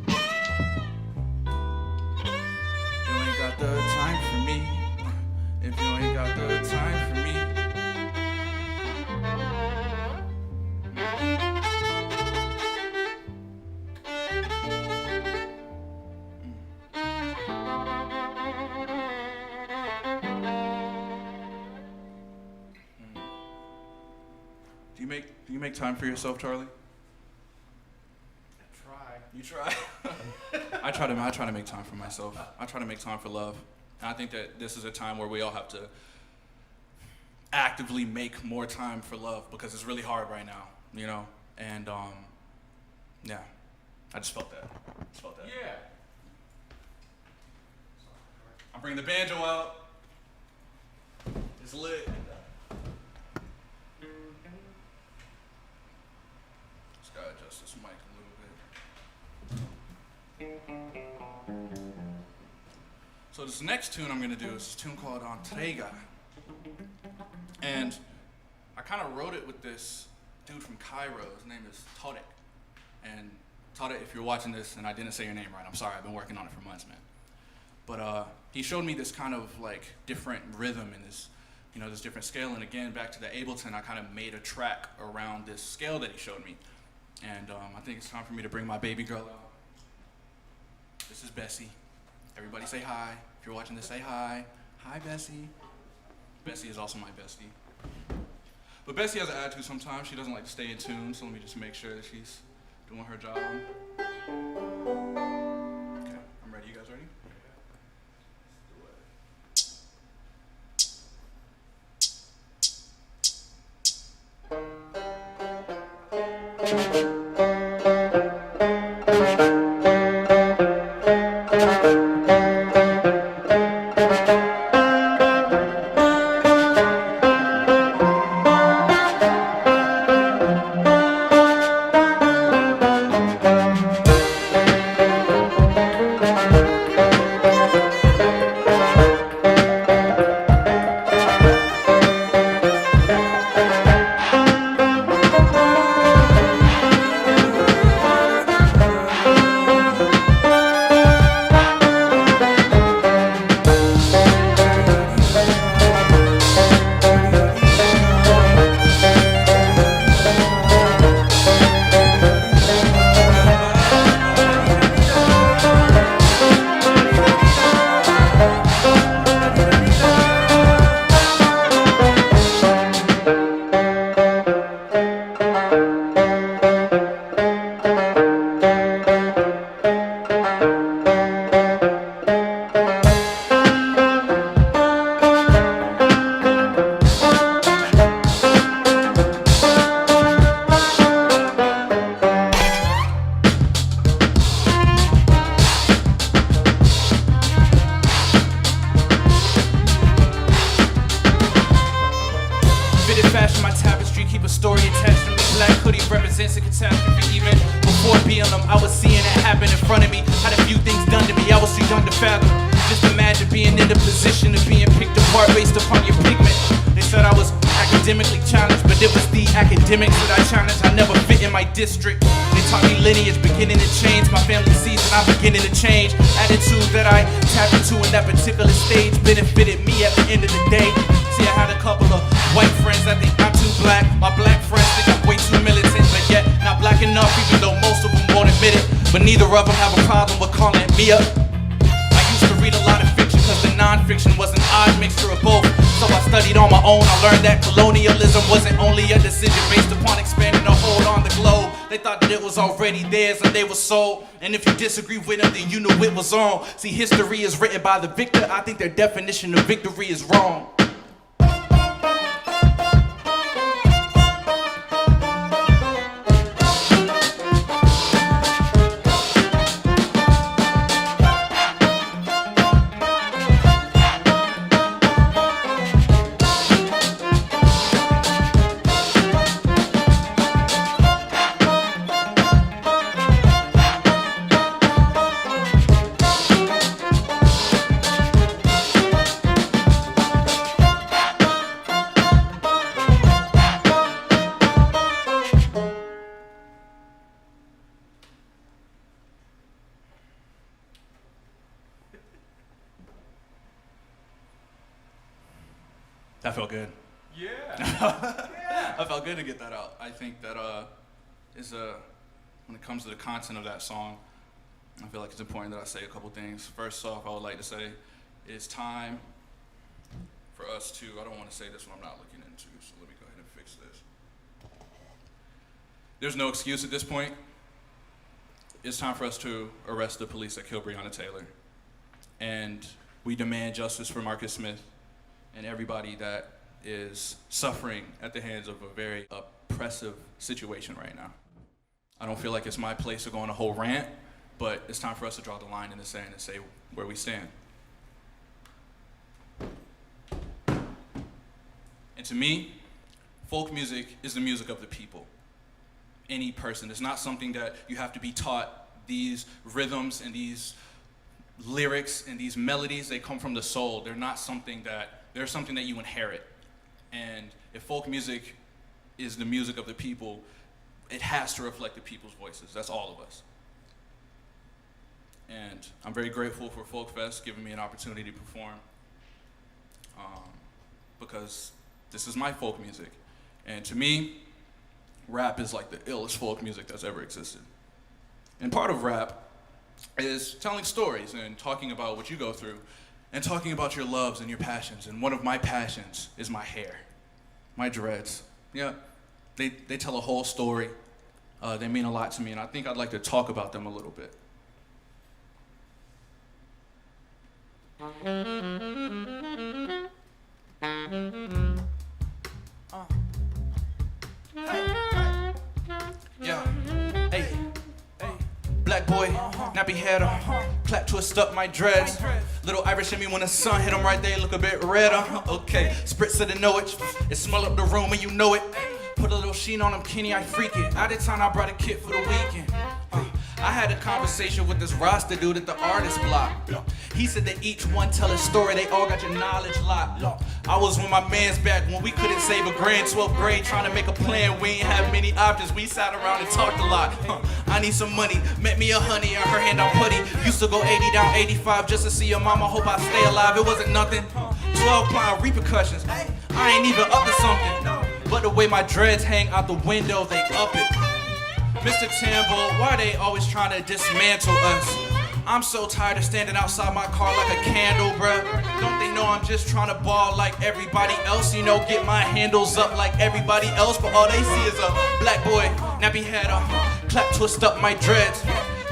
If you ain't got the time for me. If you ain't got the time for me. Do you make time for yourself, Charlie? I try. You try? I try to make time for myself. I try to make time for love. And I think that this is a time where we all have to actively make more time for love, because it's really hard right now, you know? And yeah, I just felt that. Yeah. I'm bringing the banjo out. It's lit. Just gotta adjust this mic a little bit. So this next tune I'm gonna do is a tune called Entrega. And I kind of wrote it with this dude from Cairo. His name is Tarek. And Tarek, if you're watching this and I didn't say your name right, I'm sorry. I've been working on it for months, man. But he showed me this kind of like different rhythm and this, you know, this different scale. And again, back to the Ableton, I kind of made a track around this scale that he showed me. And I think it's time for me to bring my baby girl out. This is Bessie. Everybody say hi. If you're watching this, say hi. Hi, Bessie. Bessie is also my bestie. But Bessie has an attitude sometimes. She doesn't like to stay in tune, so let me just make sure that she's doing her job. Okay, I'm ready. You guys ready? academically challenged, but it was the academics that I challenged. I never fit in my district. They taught me lineage, beginning to change. My family sees that I'm beginning to change. Attitude that I tapped into in that particular stage benefited me at the end of the day. See, I had a couple of white friends that think I'm too black. My black friends think I'm way too militant, but yet not black enough, even though most of them won't admit it. But neither of them have a problem with calling me up. I used to read a lot of fiction, cause the non-fiction was an odd mixture of both. So I studied on my own. I learned that colonialism wasn't only a decision based upon expanding a hold on the globe. They thought that it was already theirs and they were sold. And if you disagree with them, then you knew it was on. See, history is written by the victor. I think their definition of victory is wrong. That felt good. Yeah. I felt good to get that out. I think that when it comes to the content of that song, I feel like it's important that I say a couple things. First off, I would like to say it's time for us to, I don't want to say this when I'm not looking into, so let me go ahead and fix this. There's no excuse at this point. It's time for us to arrest the police that killed Breonna Taylor. And we demand justice for Marcus Smith and everybody that is suffering at the hands of a very oppressive situation right now. I don't feel like it's my place to go on a whole rant, but it's time for us to draw the line in the sand and say where we stand. And to me, folk music is the music of the people. Any person. It's not something that you have to be taught. These rhythms and these lyrics and these melodies, they come from the soul. They're something that you inherit. And if folk music is the music of the people, it has to reflect the people's voices. That's all of us. And I'm very grateful for Folk Fest giving me an opportunity to perform, because this is my folk music. And to me, rap is like the illest folk music that's ever existed. And part of rap is telling stories and talking about what you go through and talking about your loves and your passions. And one of my passions is my hair, my dreads. Yeah, they tell a whole story. They mean a lot to me, and I think I'd like to talk about them a little bit. Yeah, hey, black boy, nappy head, clap twist up my dreads. Little Irish in me when the sun hit 'em right there, look a bit redder. Okay, spritz to the know it smell up the room and you know it. Put a little sheen on them, Kenny, I freak it. Out of town, I brought a kit for the weekend. I had a conversation with this roster dude at the artist block. He said that each one tell a story, they all got your knowledge locked. I was with my man's back when we couldn't save a grand, 12th grade, trying to make a plan. We ain't have many options, we sat around and talked a lot. I need some money, met me a honey and her hand on putty. Used to go 80 down 85 just to see your mama, hope I stay alive. It wasn't nothing, 12-pound repercussions. I ain't even up to something. But the way my dreads hang out the window, they up it. Mr. Tambo, why they always trying to dismantle us? I'm so tired of standing outside my car like a candle, bruh. Don't they know I'm just trying to ball like everybody else? You know, get my handles up like everybody else, but all they see is a black boy, nappy head, clap twist up my dreads.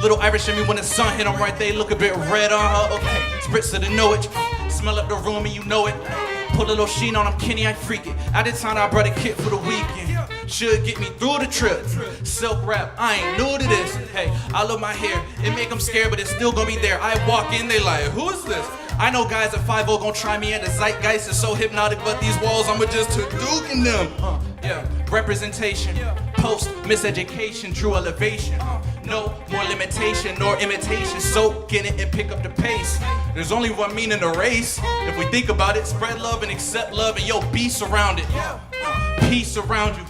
Little Irish in me when the sun hit 'em right, they look a bit red, okay. Spritz to the know it, smell up the room and you know it. Put a little sheen on 'em, Kenny, I freak it. Out of town, I brought a kit for the weekend. Should get me through the trip. Silk rap, I ain't new to this. Hey, I love my hair. It make them scared, but it's still gonna be there. I walk in, they like, who is this? I know guys at 5-0 gonna try me, and the zeitgeist is so hypnotic, but these walls, I'ma just to-duking them. Yeah, representation, post miseducation, true elevation. No more limitation nor imitation. Soak in it and pick up the pace. There's only one meaning to race. If we think about it, spread love and accept love, and yo, be surrounded. Peace around you.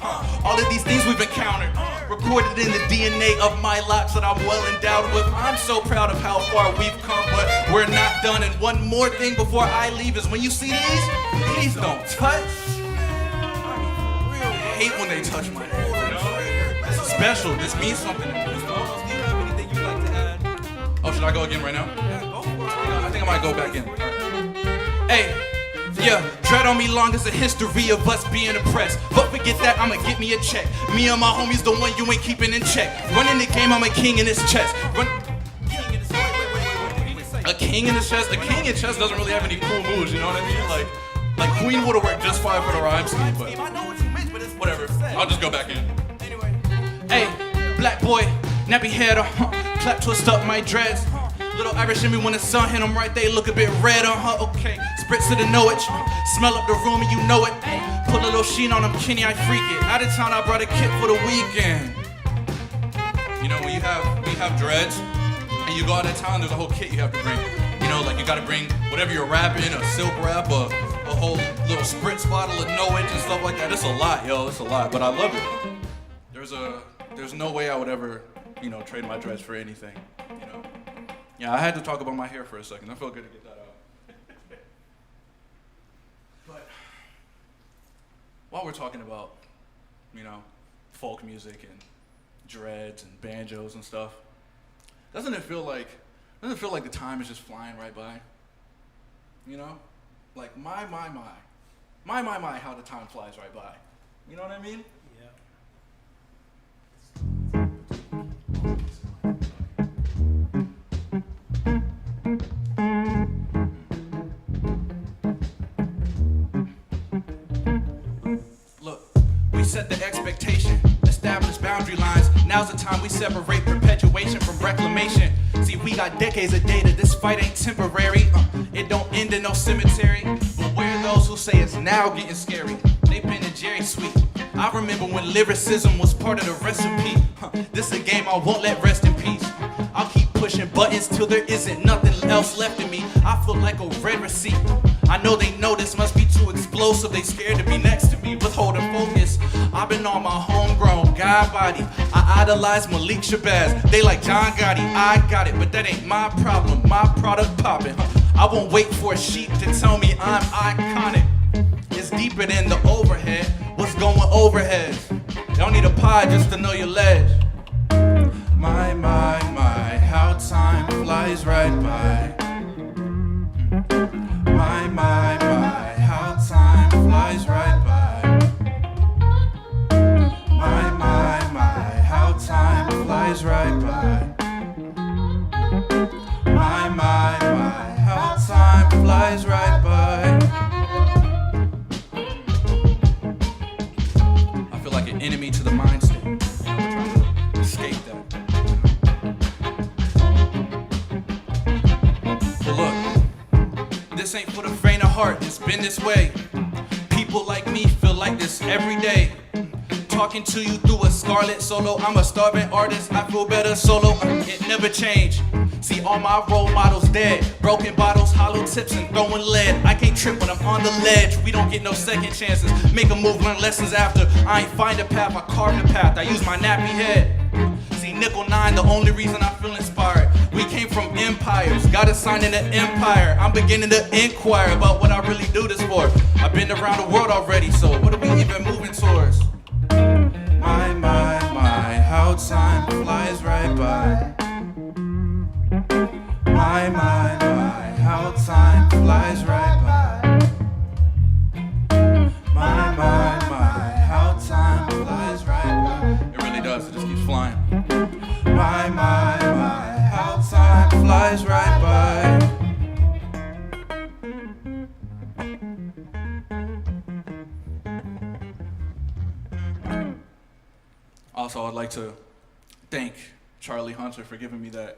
All of these things we've encountered, recorded in the DNA of my locks that I'm well endowed with. I'm so proud of how far we've come, but we're not done. And one more thing before I leave is when you see these, please don't touch. I hate when they touch my hair. This is special. This means something to me. Do you have anything you'd like to add? Oh, should I go again right now? Yeah, go for it. I think I might go back in. Hey. Yeah, dread on me long as a history of us being oppressed. But forget that, I'ma get me a check. Me and my homies, the one you ain't keeping in check. Running the game, I'm a king in his chest. A king in his chest? A king in chess doesn't really have any cool moves, you know what I mean? Like Queen would've worked just fine for the rhyme scheme, but whatever. I'll just go back in. Hey, black boy, nappy head, clap twist up my dreads. Little Irish in me when the sun hit them right, they look a bit red on her, okay. Spritz to the knowledge, smell up the room and you know it. Put a little sheen on them, Kenny, I freak it. Out of town, I brought a kit for the weekend. You know, when you have dreads, and you go out of town, there's a whole kit you have to bring. You know, like you gotta bring whatever you're wrapping, a silk wrap, a whole little spritz bottle of no edge and stuff like that. It's a lot, yo, it's a lot, but I love it. There's no way I would ever, you know, trade my dreads for anything, you know. Yeah, I had to talk about my hair for a second. I felt good to get that out. But while we're talking about, you know, folk music and dreads and banjos and stuff, doesn't it feel like the time is just flying right by? You know? Like my, how the time flies right by. You know what I mean? Set the expectation, establish boundary lines. Now's the time we separate perpetuation from reclamation. See, we got decades of data, this fight ain't temporary. It don't end in no cemetery. But where are those who say it's now getting scary? They been in Jerry Sweet. I remember when lyricism was part of the recipe. This a game I won't let rest in peace. I'll keep pushing buttons till there isn't nothing else left in me. I feel like a red receipt. I know they know this must be too explosive. They scared to be next to me, withholding focus. I've been on my homegrown God body. I idolize Malik Shabazz. They like John Gotti. I got it, but that ain't my problem. My product poppin'. I won't wait for a sheep to tell me I'm iconic. It's deeper than the overhead. What's going overhead? Don't need a pie just to know your ledge. My, how time flies right by. My, how time flies right by. My, how time flies right by. My, how time flies right by. I feel like an enemy to the mind state. We're trying to escape that. But look, this ain't for the faint of heart, it's been this way. People like me feel like this every day. Talking to you through a scarlet solo. I'm a starving artist, I feel better solo. It never changed. See, all my role models dead. Broken bottles, hollow tips, and throwing lead. I can't trip when I'm on the ledge. We don't get no second chances. Make a move, learn lessons after. I ain't find a path, I carved a path. I use my nappy head. See, nickel 9, the only reason I feel inspired. We came from empires, got a sign in the empire. I'm beginning to inquire about what I really do this for. I've been around the world already, so what are we even moving towards? My, how time flies right by. My, how time flies right by. My, how time flies right by. It really does, it just keeps flying. My, how time flies right by. Also, I'd like to thank Charlie Hunter for giving me that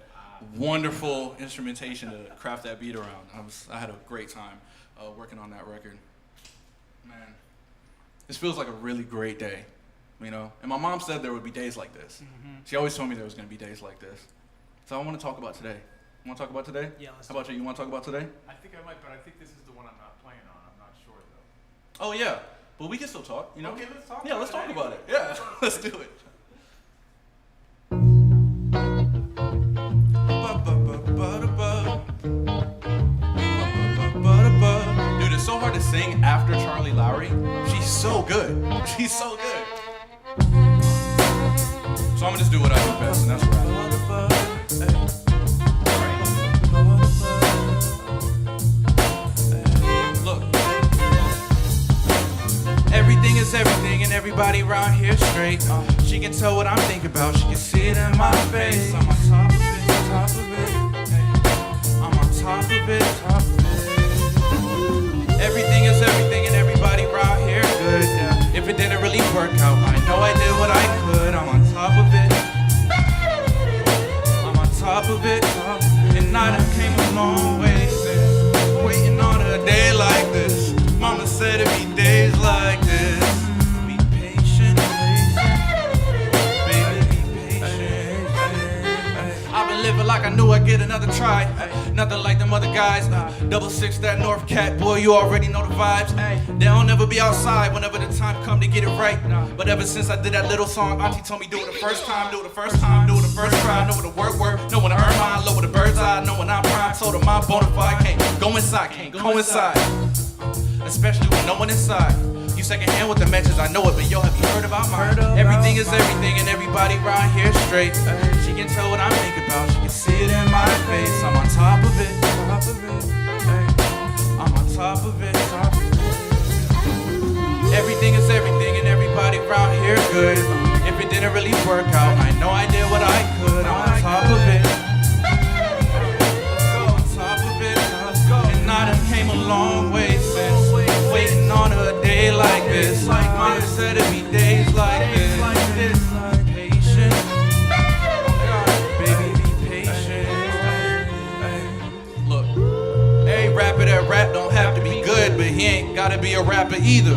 wonderful instrumentation to craft that beat around. I had a great time working on that record. Man, this feels like a really great day. you know? And my mom said there would be days like this. She always told me there was gonna be days like this. So I wanna talk about today. You wanna talk about today? Yeah, let's How about you? You wanna talk about today? I think I might, but I think this is the one I'm not playing on. I'm not sure though. Oh yeah, but we can still talk, you know? Okay, let's talk Yeah, let's talk about it. Yeah, let's do it. Dude, it's so hard to sing after Charlie Lowry. She's so good. She's so good. So I'm gonna just do what I do best, and that's rap. Look. Everything is everything, and everybody around here straight. She can tell what I'm thinking about. She can see it in my face. I'm on top of it, top of it. I'm on top of it, top of it. Everything is everything, and everybody around here good. Yeah. If it didn't really work out, I know I did what I could. I'm on top of it. I'm on top of it. And I done came a long way since waiting on a day like this. Mama said it'd be days like this. Be patient, baby, be patient. I've been living like I knew I'd get another try. Nothing like them other guys. 66 that North Cat, boy, you already know the vibes. They'll never be outside whenever the time come to get it right. But ever since I did that little song, Auntie told me do it the first time, do it the first time, do it the first try. Know what the word, know when to earn mine, low with a bird's eye, know when I'm prime. Told her my bona fide can't go inside, can't go inside. Especially when no one inside. You secondhand with the mentions, I know it, but yo, have you heard about mine? Everything is everything, and everybody around here straight. She can tell what I'm thinking about, she can see it in my face. I'm on top of it, top of it. I'm on top of it, top of it. Everything is everything, and everybody around here good. If it didn't really work out, I know I did what I could. I'm on top of it. On top of it, and I done came a long way since waiting on a day like this. Like mama said, it'd be days like this. Patient, baby, be patient. Look, every rapper that rap don't have to be good, but he ain't gotta be a rapper either.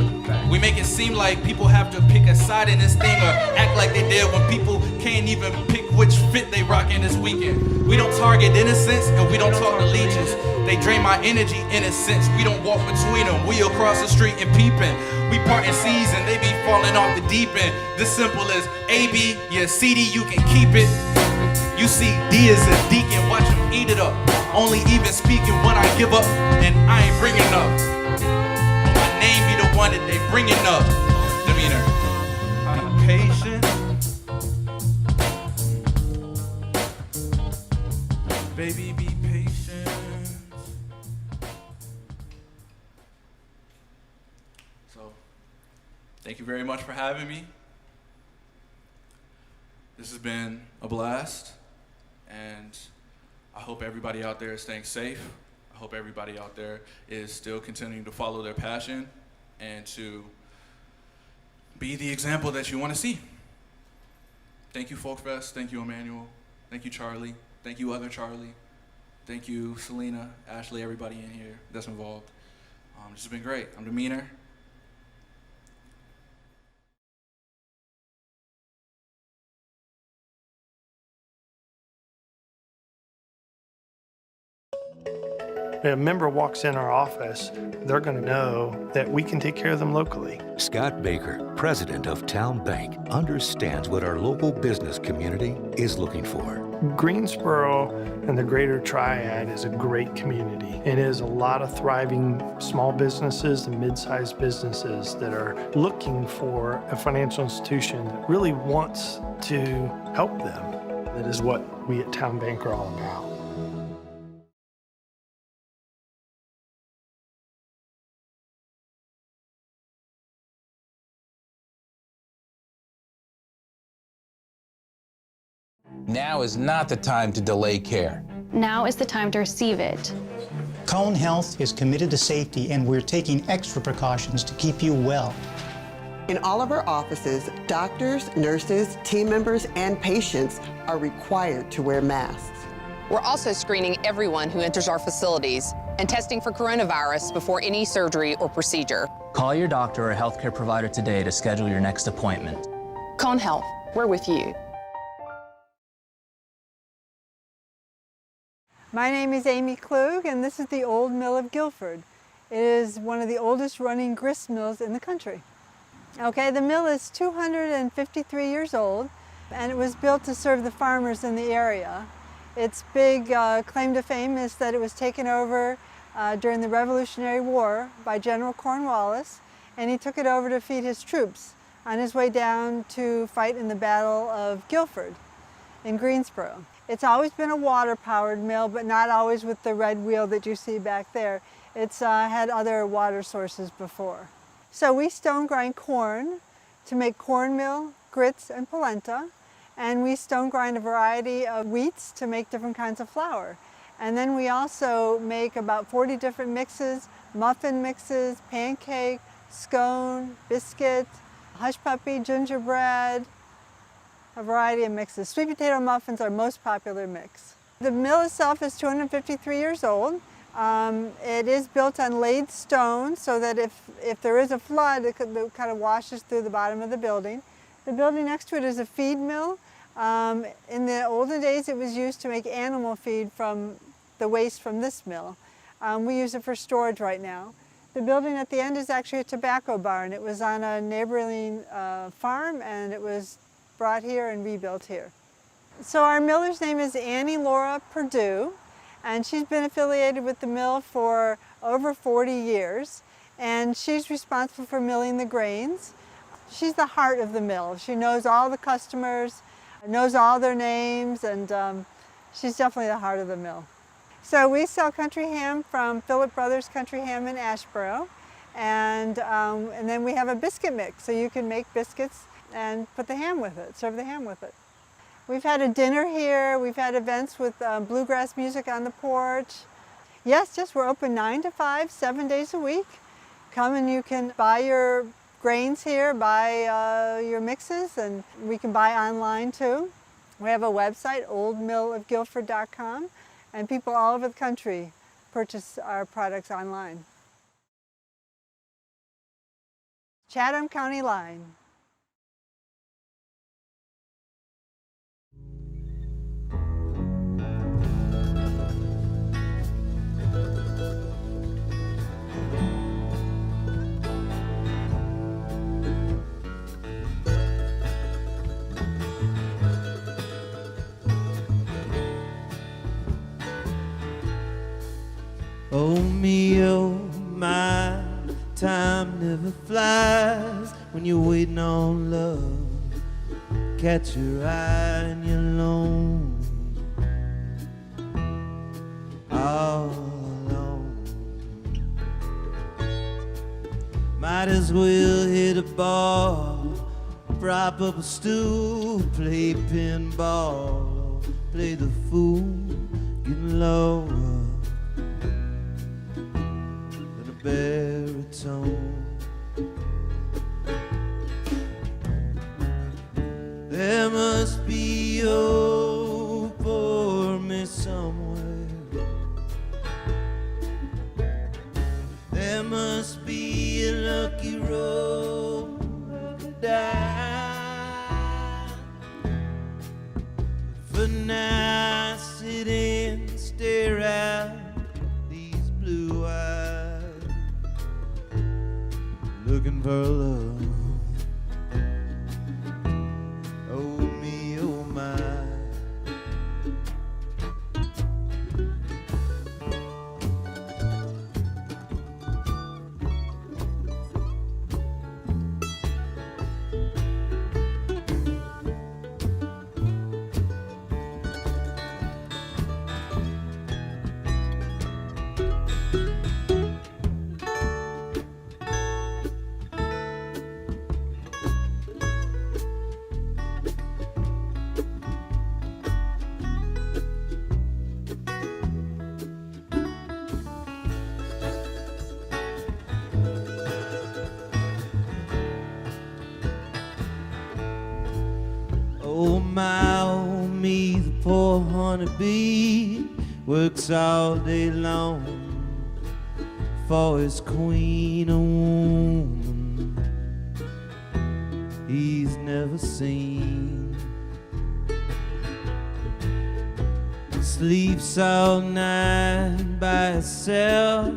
We make it seem like people have to pick a side in this thing or act like they did when people can't even pick which fit they rockin' this weekend. We don't target innocence and we don't talk to leeches. They drain my energy in a sense. We don't walk between them. We across the street and peeping. We parting seas and they be falling off the deep end. This simple as AB, yeah, CD, you can keep it. You see D as a deacon, watch him eat it up. Only even speaking when I give up, and I ain't bringing up. But my name be the one that they bringing up. Demeanor. I'm patient. Baby, be patient. So, thank you very much for having me. This has been a blast, and I hope everybody out there is staying safe. I hope everybody out there is still continuing to follow their passion and to be the example that you want to see. Thank you, Folkfest. Thank you, Emmanuel. Thank you, Charlie. Thank you, other Charlie. Thank you, Selena, Ashley, everybody in here that's involved. This has been great. I'm Demeanor. When a member walks in our office, they're going to know that we can take care of them locally. Scott Baker, president of Town Bank, understands what our local business community is looking for. Greensboro and the Greater Triad is a great community. It is a lot of thriving small businesses and mid-sized businesses that are looking for a financial institution that really wants to help them. That is what we at Town Bank are all about. Now is not the time to delay care. Now is the time to receive it. Cone Health is committed to safety, and we're taking extra precautions to keep you well. In all of our offices, doctors, nurses, team members, and patients are required to wear masks. We're also screening everyone who enters our facilities and testing for coronavirus before any surgery or procedure. Call your doctor or healthcare provider today to schedule your next appointment. Cone Health, we're with you. My name is Amy Klug, and this is the old Mill of Guilford. It is one of the oldest running grist mills in the country. Okay, the mill is 253 years old, and it was built to serve the farmers in the area. Its big claim to fame is that it was taken over during the Revolutionary War by General Cornwallis, and he took it over to feed his troops on his way down to fight in the Battle of Guilford in Greensboro. It's always been a water-powered mill, but not always with the red wheel that you see back there. It's had other water sources before. So we stone grind corn to make cornmeal, grits, and polenta. And we stone grind a variety of wheats to make different kinds of flour. And then we also make about 40 different mixes, muffin mixes, pancake, scone, biscuit, hush puppy, gingerbread, a variety of mixes. Sweet potato muffins are our most popular mix. The mill itself is 253 years old. It is built on laid stone so that if there is a flood, it kind of washes through the bottom of the building. The building next to it is a feed mill. In the olden days, it was used to make animal feed from the waste from this mill. We use it for storage right now. The building at the end is actually a tobacco barn. It was on a neighboring farm, and it was brought here and rebuilt here. So our miller's name is Annie Laura Perdue, and she's been affiliated with the mill for over 40 years, and she's responsible for milling the grains. She's the heart of the mill. She knows all the customers, knows all their names, and she's definitely the heart of the mill. So we sell country ham from Philip Brothers Country Ham in Asheboro, and then we have a biscuit mix, so you can make biscuits and put the ham with it, serve the ham with it. We've had a dinner here. We've had events with bluegrass music on the porch. Yes, we're open 9 to 5, 7 days a week. Come and you can buy your grains here, buy your mixes, and we can buy online too. We have a website, oldmillofguilford.com, and people all over the country purchase our products online. Chatham County Line. Oh me, oh my, time never flies when you're waiting on love. Catch your eye and you're alone, all alone. Might as well hit a bar, prop up a stool, play pinball, play the fool, getting lower. Baritone. There must be hope for me somewhere. There must be a lucky road down. For now I sit and stare out these blue eyes, looking for love. Oh me, oh my. Oh my, oh me, the poor honeybee works all day long for his queen, a woman. he's never seen. Sleeps all night by himself,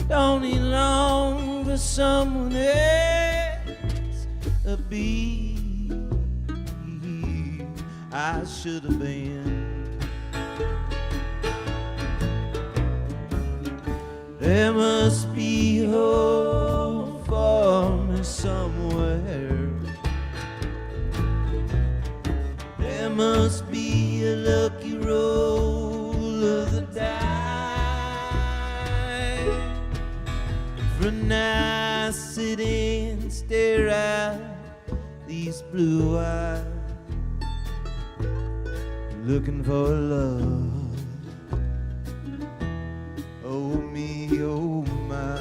don't he long for someone else to be? I should have been. There must be hope for me somewhere. There must be a lucky roll of the die. For now I sit and stare at these blue eyes, looking for love. Oh me, oh my.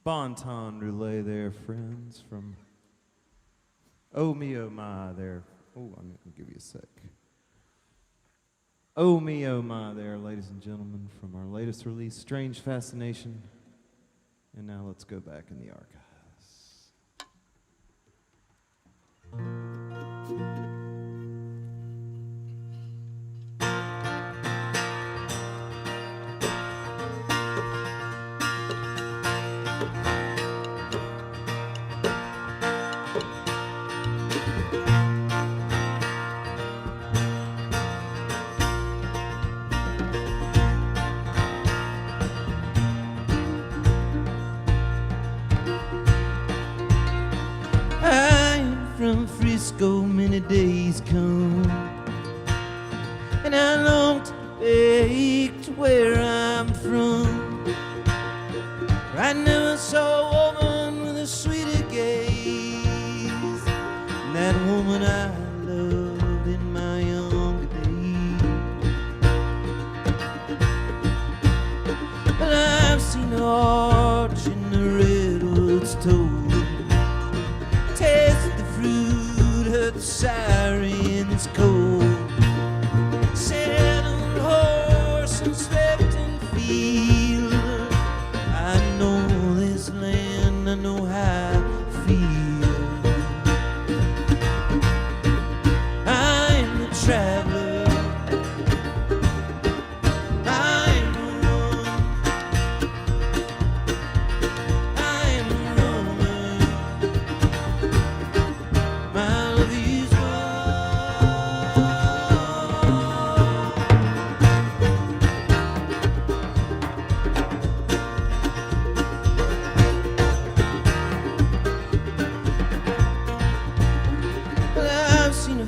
Bon ton relay there, friends, from Oh Me, Oh My there. Oh, I'm going to give you a sec. Oh Me, Oh My there, ladies and gentlemen, from our latest release, Strange Fascination. And now let's go back in the archives. From Frisco, many days come, and I long to be back to where I'm from. I never saw a woman with a sweeter gaze than that woman I loved in my younger days. But I've seen her arch in the redwoods told, heard the sirens cold, sat on a horse and slept in the field. I know this land, I know how I feel. I'm a traveler, I'm a one, I'm a roamer. My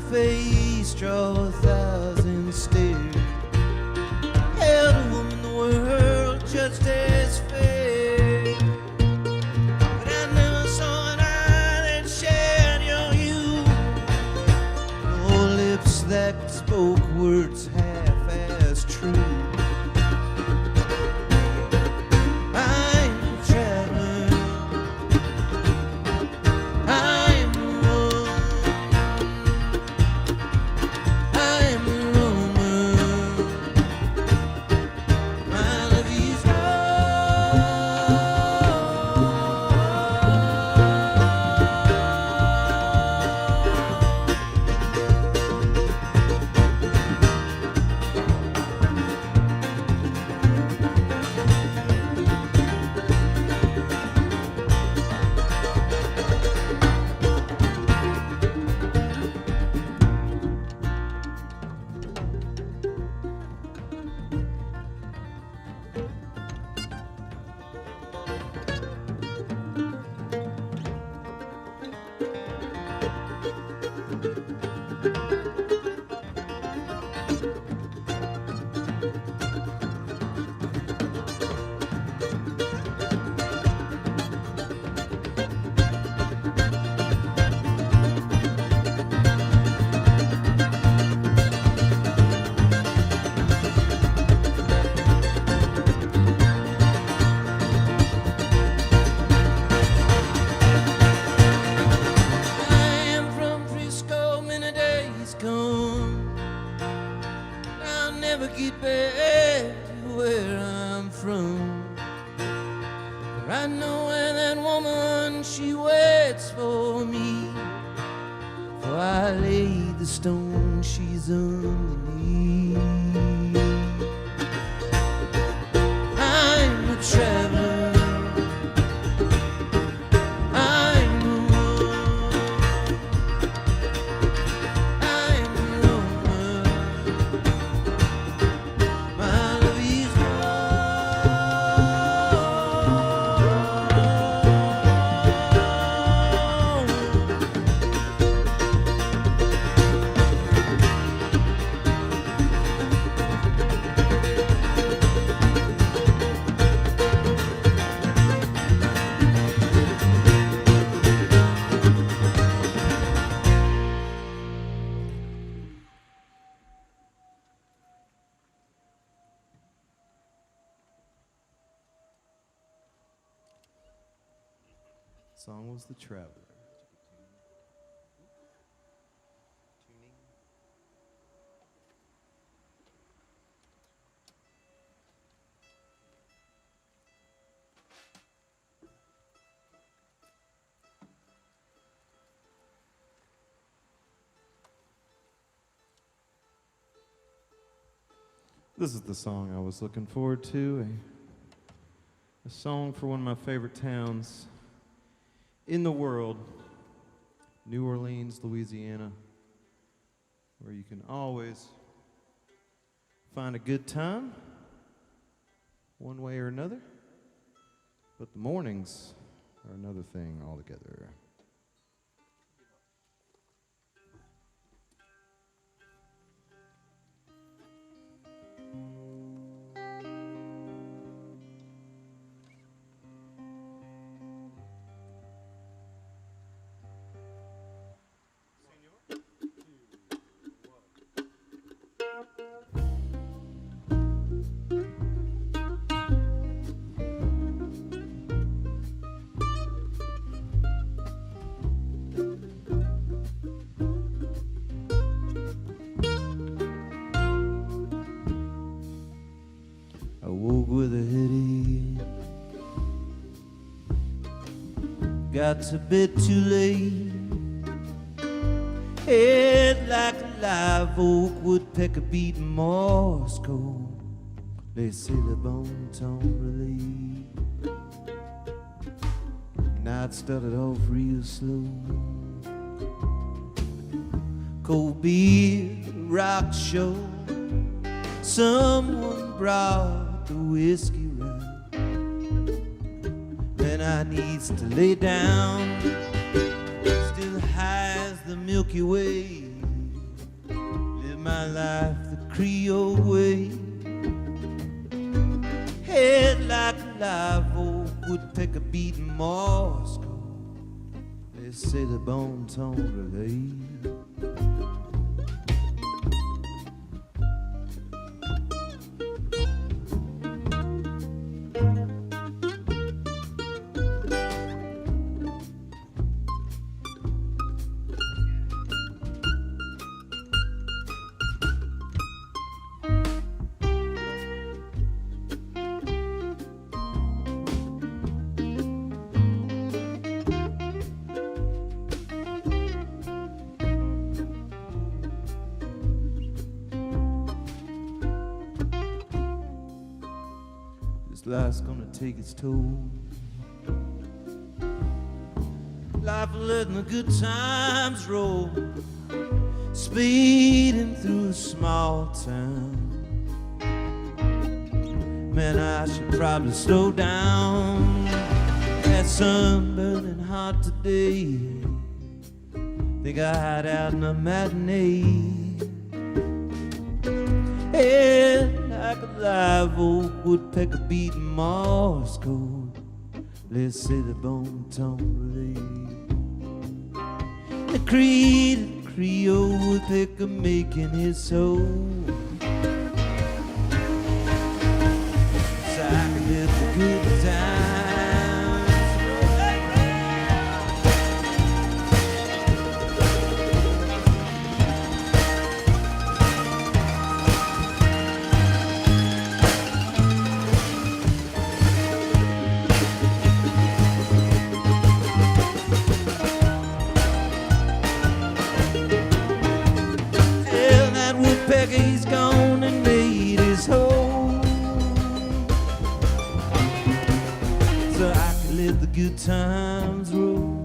face draw 1,000 stares, held a woman the world just as fair. But I never saw an eye that shared your youth, no lips that spoke words half as true. I'm a traveler, I'm a one, I'm rest for me, for I laid the stone she's underneath. I'm a traveler, song was The Traveler. This is the song I was looking forward to, a song for one of my favorite towns in the world, New Orleans, Louisiana, where you can always find a good time, one way or another, but the mornings are another thing altogether. I woke with a headache, got to bed too late, head like a live oak, woodpecker beating Morse code, they say the bon ton relief. Night started off real slow, cold beer, rock show, someone brought the whiskey round, then I needs to lay down, still high as the Milky Way, live my life the Creole way, head like a live oak, woodpecker beating Morse code, they say the bon ton relay. Life's gonna take its toll, life letting the good times roll, speeding through a small town. Man, I should probably slow down, that sun burning hot today, think I hide out in a matinee, like a live oak, woodpecker beating Morse code, let's say the bon ton relay. The Creole woodpecker making his soul, so I can live the good times. like he's gone and made his home, so I can let the good times roll.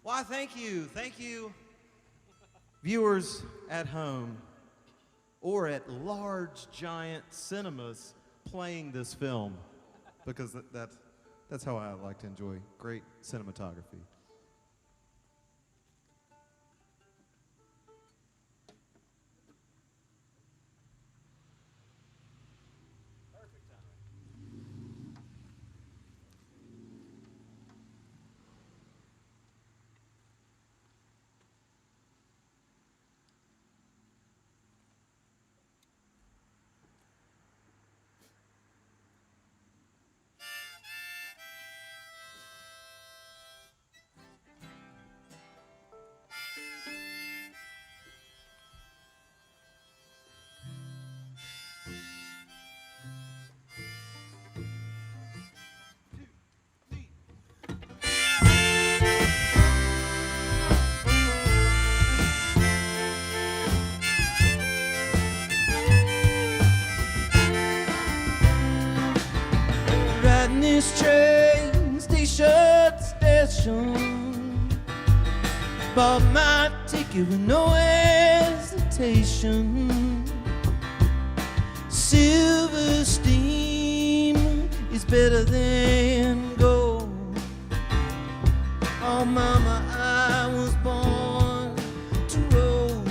Why, thank you. Thank you, viewers at home or at large, giant cinemas playing this film, because that's how I like to enjoy great cinematography. Riding this train, station, bought my ticket with no hesitation. Silver steam is better than gold. Oh, mama, I was born to roll.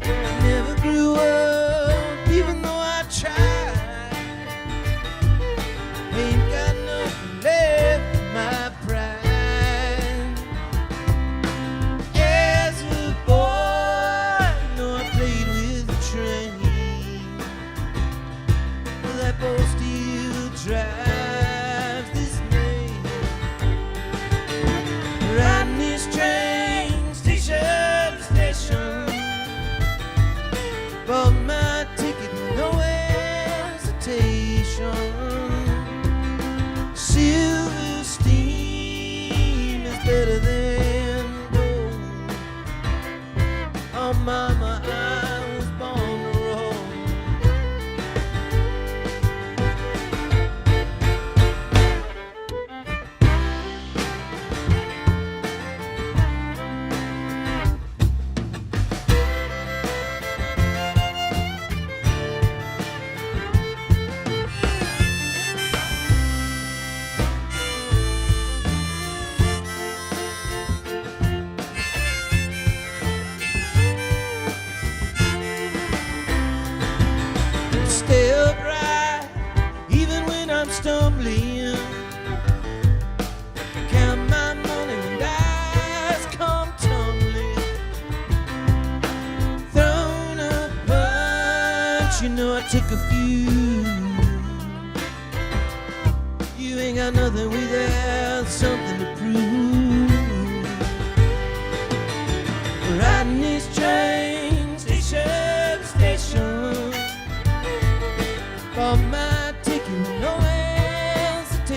I never grew up, even though I tried. Ain't got nothing left of my pride. As a boy, you know I played with the train, but that boy still drives this man. Riding this train, station to station, bought my ticket with no hesitation. Silver steam is better than gold. Oh, mama, I was born to roll. Stay upright, even when I'm stumbling. Count my money when dice come tumbling. Thrown a punch, you know I took a few. You ain't got nothing without something to prove. Riding this train, station to station, bought my ticket with no hesitation.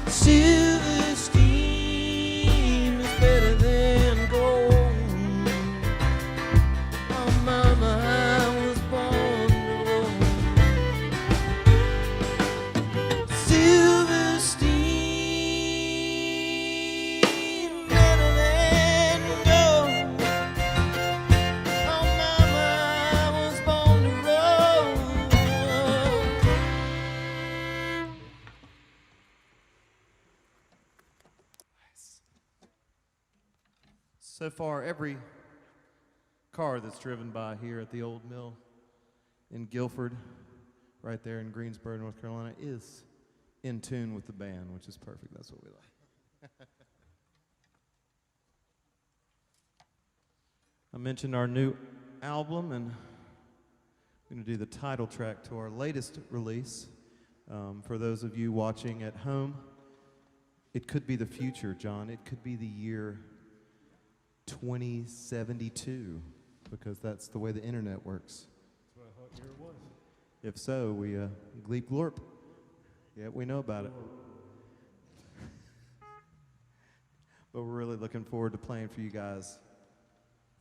Silver steam is better than gold. Oh, mama, I was born to roll. Silver steam, better than gold. Oh, mama, I was born to roll. So far, every car that's driven by here at the old mill in Guilford, right there in Greensboro, North Carolina, is in tune with the band, which is perfect. That's what we like. I mentioned our new album, and I'm going to do the title track to our latest release. For those of you watching at home, it could be the future, John. It could be the year 2072, because that's the way the internet works. That's what I thought your was. If so, we gleep glorp. Yeah, we know about it. But we're really looking forward to playing for you guys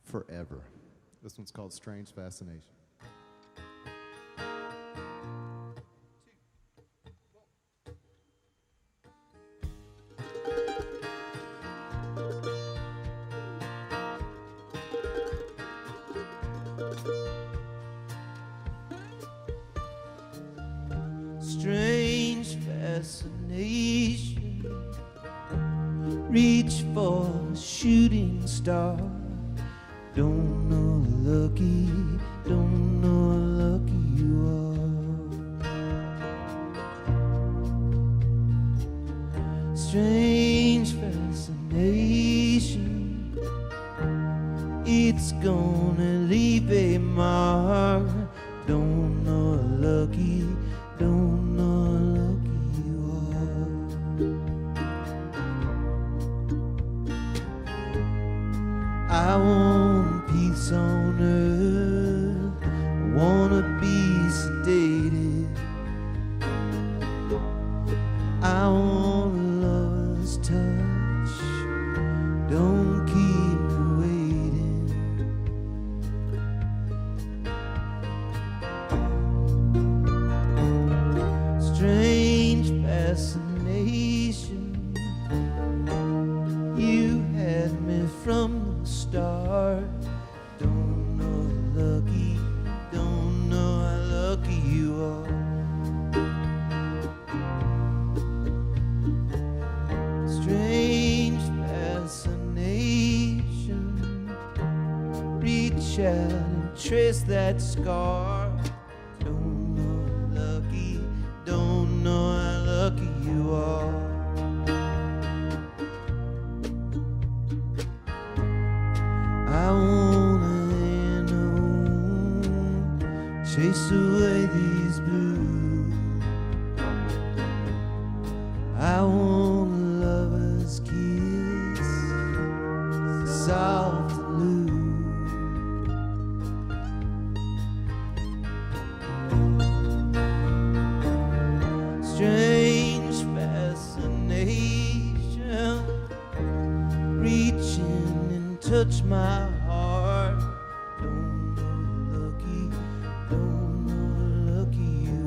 forever. This one's called Strange Fascination. Strange fascination, reach for a shooting star. Don't know how lucky, don't know how lucky you are. Strange fascination, it's gonna leave a mark. Don't know how lucky, don't know how lucky you are. I want peace on earth, I wanna be sedated. I want a lover's touch, don't keep me waiting. Strange fascination, you had me from the start. Don't know how lucky, don't know how lucky you are. Strange fascination, reach out and trace that scar. Don't know how lucky, don't know how lucky you are. I wanna chase away these blues. I want a lover's kiss, soft and loose. Strange fascination, reaching and touch my heart. Don't know how lucky, don't know how lucky you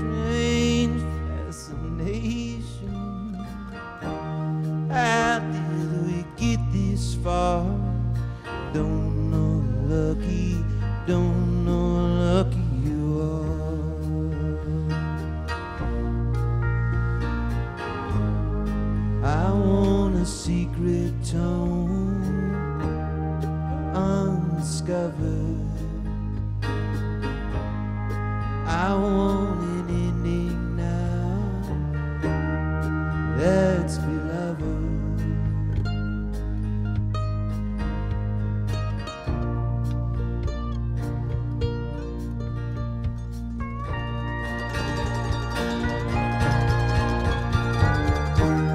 strange fascination. How did we get this far? Don't know how lucky, don't know how lucky you are. I want a secret tone undiscovered. I want an ending now that's beloved.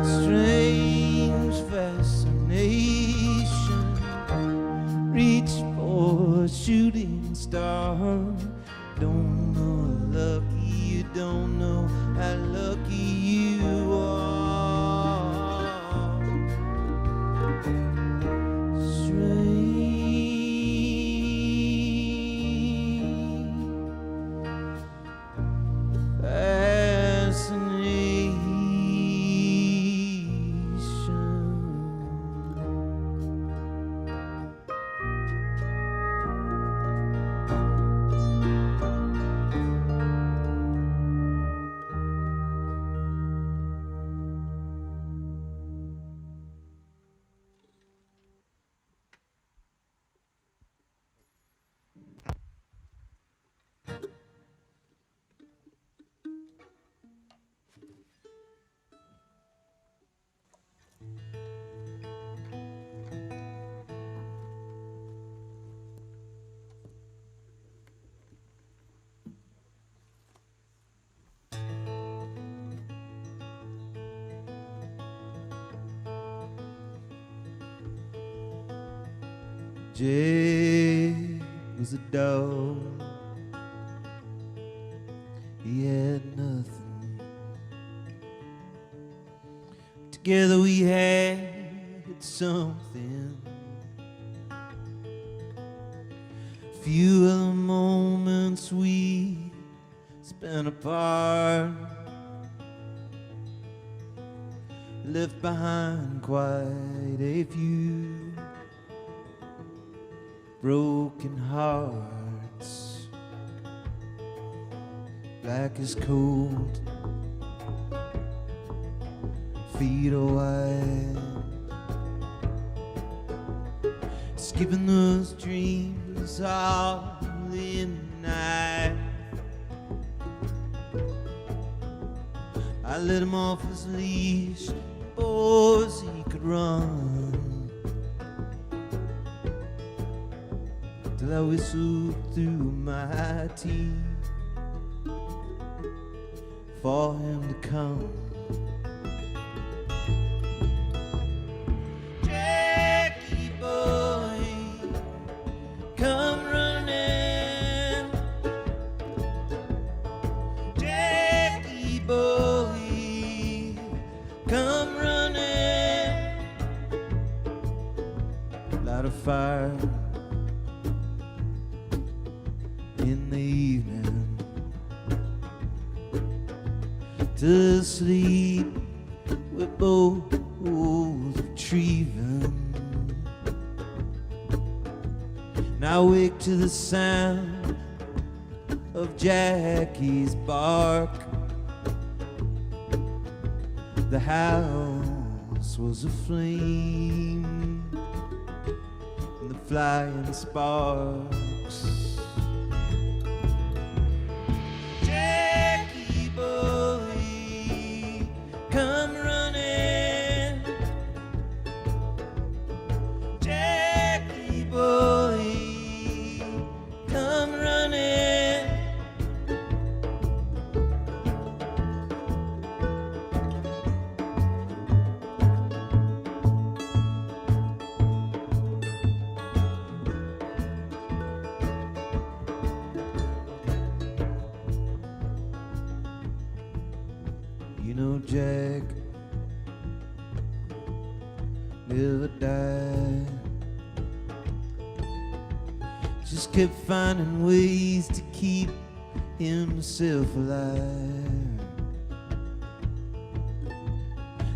Strange fascination, reach for a shooting star. Don't know how lucky, you don't know how lucky you are. Strange fascination. Jay was a dog. He had nothing. Together we had something. Few of the moments we spent apart left behind quite a few broken hearts, black as cold, feet are white, skipping those dreams all in the night. I let him off his leash, oh, so he could run, till I whistled through my teeth for him to come. Jackie boy, come running. Jackie boy, come running. Light a fire in the evening, to sleep with both retrieving. Now wake to the sound of Jackie's bark. The house was aflame, and the flying sparks. Jackie boy, come running. Jackie boy, come running. You know Jack never died, just kept finding ways to keep himself alive,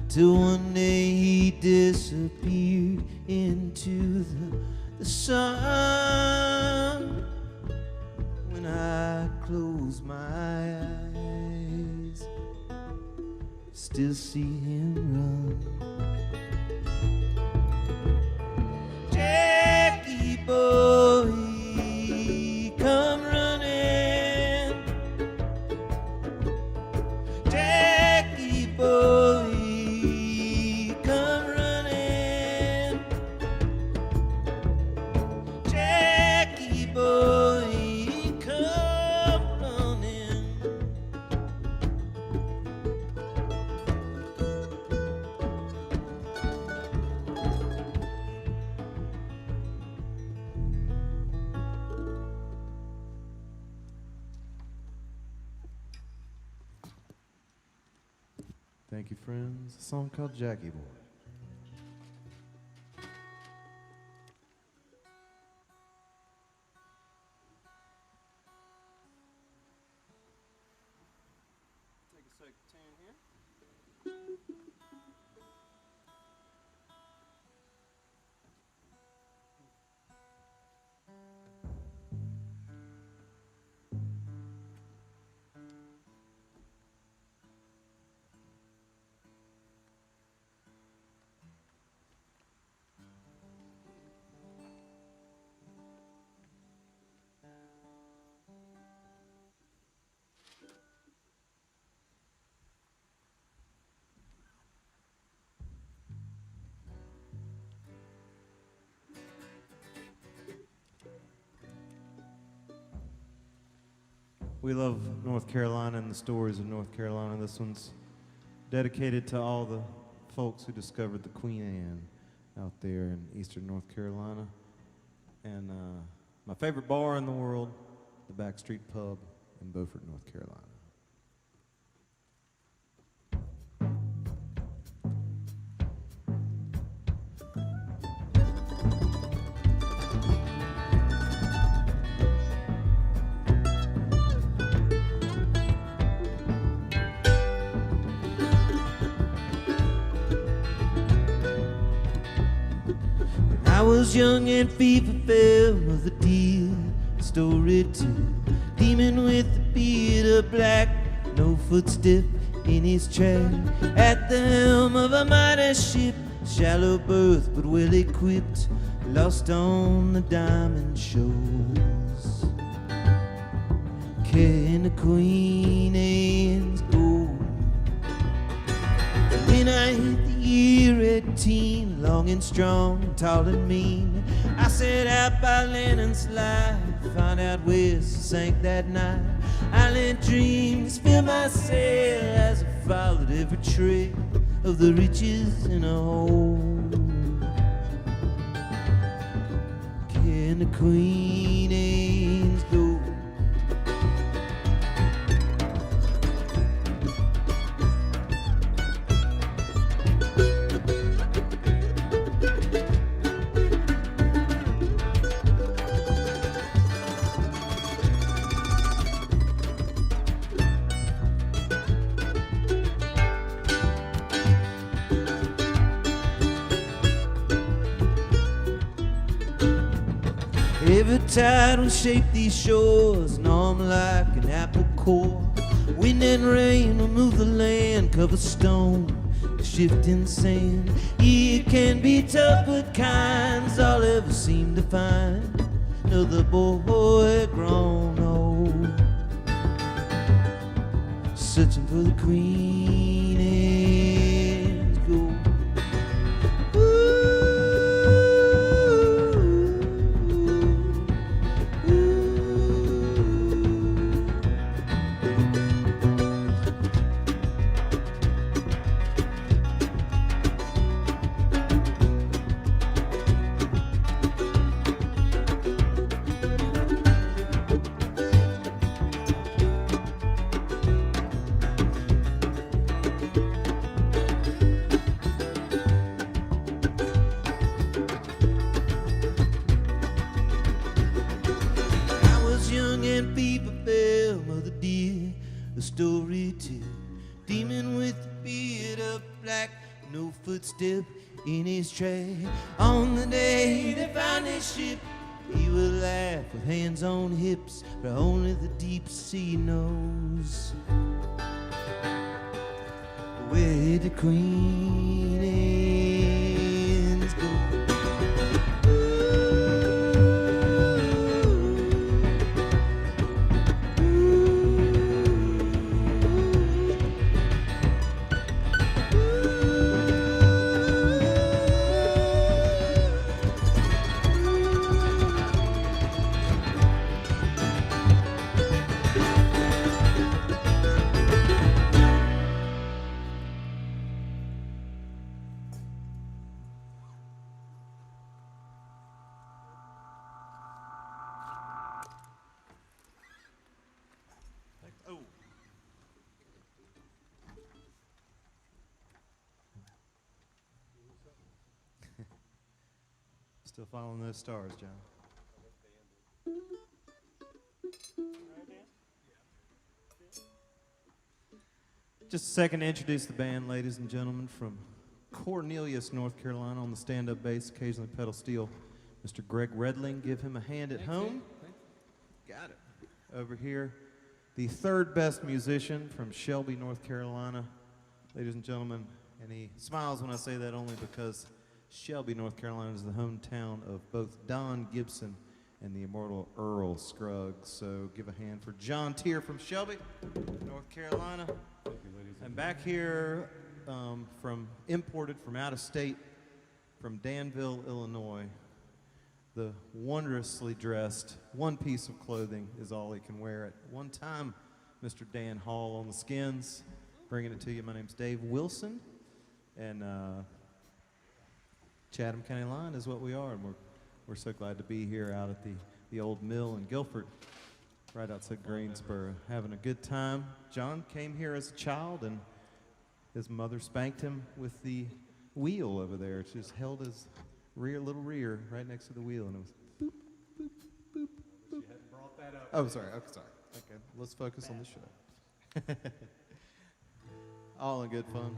till one day he disappeared into the sun. When I close my eyes, still see him run. Jackie boy, come running. Jackie boy, come running. Jackie boy, come running. Thank you, friends. A song called Jackie Boy. Take a second turn here. We love North Carolina and the stories of North Carolina. This one's dedicated to all the folks who discovered the Queen Anne out there in eastern North Carolina. and my favorite bar in the world, the Backstreet Pub in Beaufort, North Carolina. I was young and fever fell with a dear story too. Demon with a beard of black, no footstep in his track. At the helm of a mighty ship, shallow berth but well equipped, lost on the diamond shoals. Carrying the Queen Anne's gold. When I hit the year 18, long and strong, tall and mean, I set out by Lennon's life, found out where sank that night. I let dreams fill my sail as I followed every trail of the riches in a hole. Can the Queen Anne's gold. Every tide will shape these shores, numb like an apple core. Wind and rain will move the land, cover stone, shifting sand. Yeah, it can be tough but kind's all I ever seem to find. Another boy grown old, searching for the Queen Anne's gold. Footstep in his track. On the day they found his ship, he would laugh with hands on hips, but only the deep sea knows where the Queen Anne's go. Still following those stars, John. Just a second to introduce the band, ladies and gentlemen, from Cornelius, North Carolina, on the stand-up bass, occasionally pedal steel, Mr. Greg Redling. Give him a hand at home. Got it. Over here, the third best musician from Shelby, North Carolina, ladies and gentlemen, and he smiles when I say that only because Shelby, North Carolina is the hometown of both Don Gibson and the immortal Earl Scruggs. So give a hand for John Tier from Shelby, North Carolina. And back here, imported from out of state, from Danville, Illinois, the wondrously dressed, one piece of clothing is all he can wear at one time, Mr. Dan Hall on the skins. Bringing it to you, my name's Dave Wilson, and Chatham County Line is what we are, and we're We're so glad to be here out at the old mill in Guilford, right outside Greensboro, having a good time. John came here as a child, and his mother spanked him with the wheel over there. She just held his little rear right next to the wheel, and it was boop, boop, boop, boop. She hadn't brought that up. Oh, sorry. Okay, let's focus on the show. All in good fun.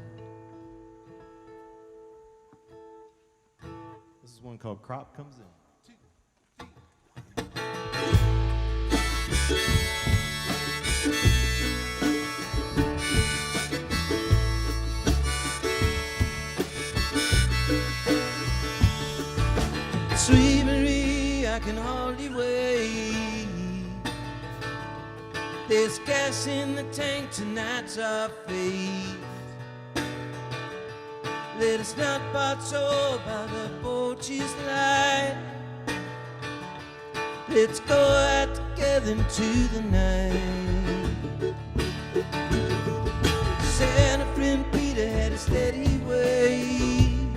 This is one called Crop Comes In. Sweet Marie, I can hardly wait. There's gas in the tank, tonight's our fate. Let us not part so by the porch's light. Let's go out together into the night. Santa friend Peter had a steady wait.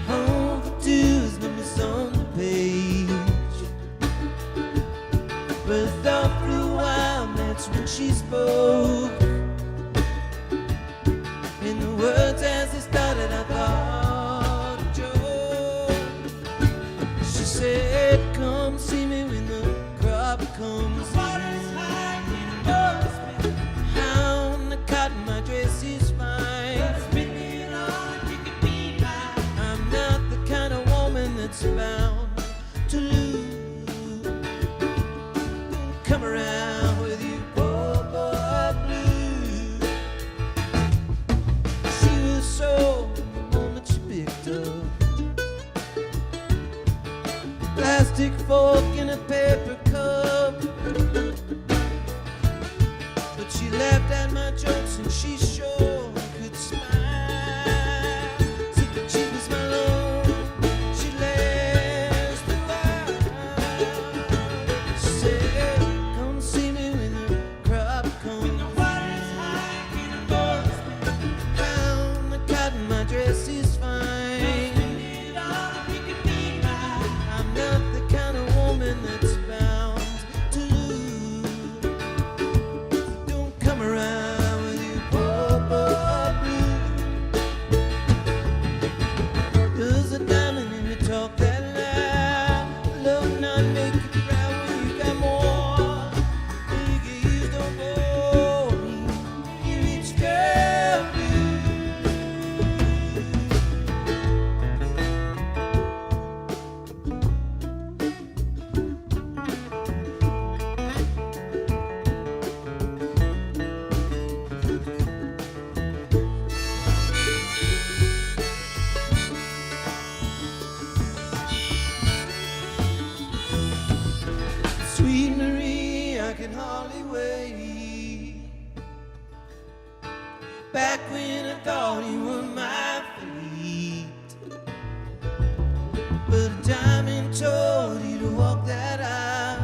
Home for two, his number's on the page. But I thought for a while, that's when she spoke. In the words as they started, I thought a joke. She said, come see me when the crop comes in. How on the cotton my dress is fine. I'm not the kind of woman that's bound to lose. Don't come around with you poor boy blues. She was so the moment she picked up plastic fork in a paper cup. But she laughed at my jokes and she sure could smile. Said that she was my love, she laughed a while. She said, come see me when the crop comes. When the water is high in the forest. Round the cotton, my dress is fine. I'm not the kind of woman that's bound to lose. Don't come around with you poor boy blues. There's a diamond in your talk that loud. Love not make you proud when you got more. You get used up more. You reach girl Sweet Marie, I can hardly wait. Back when I thought you were my fate, but a diamond told you to walk that aisle.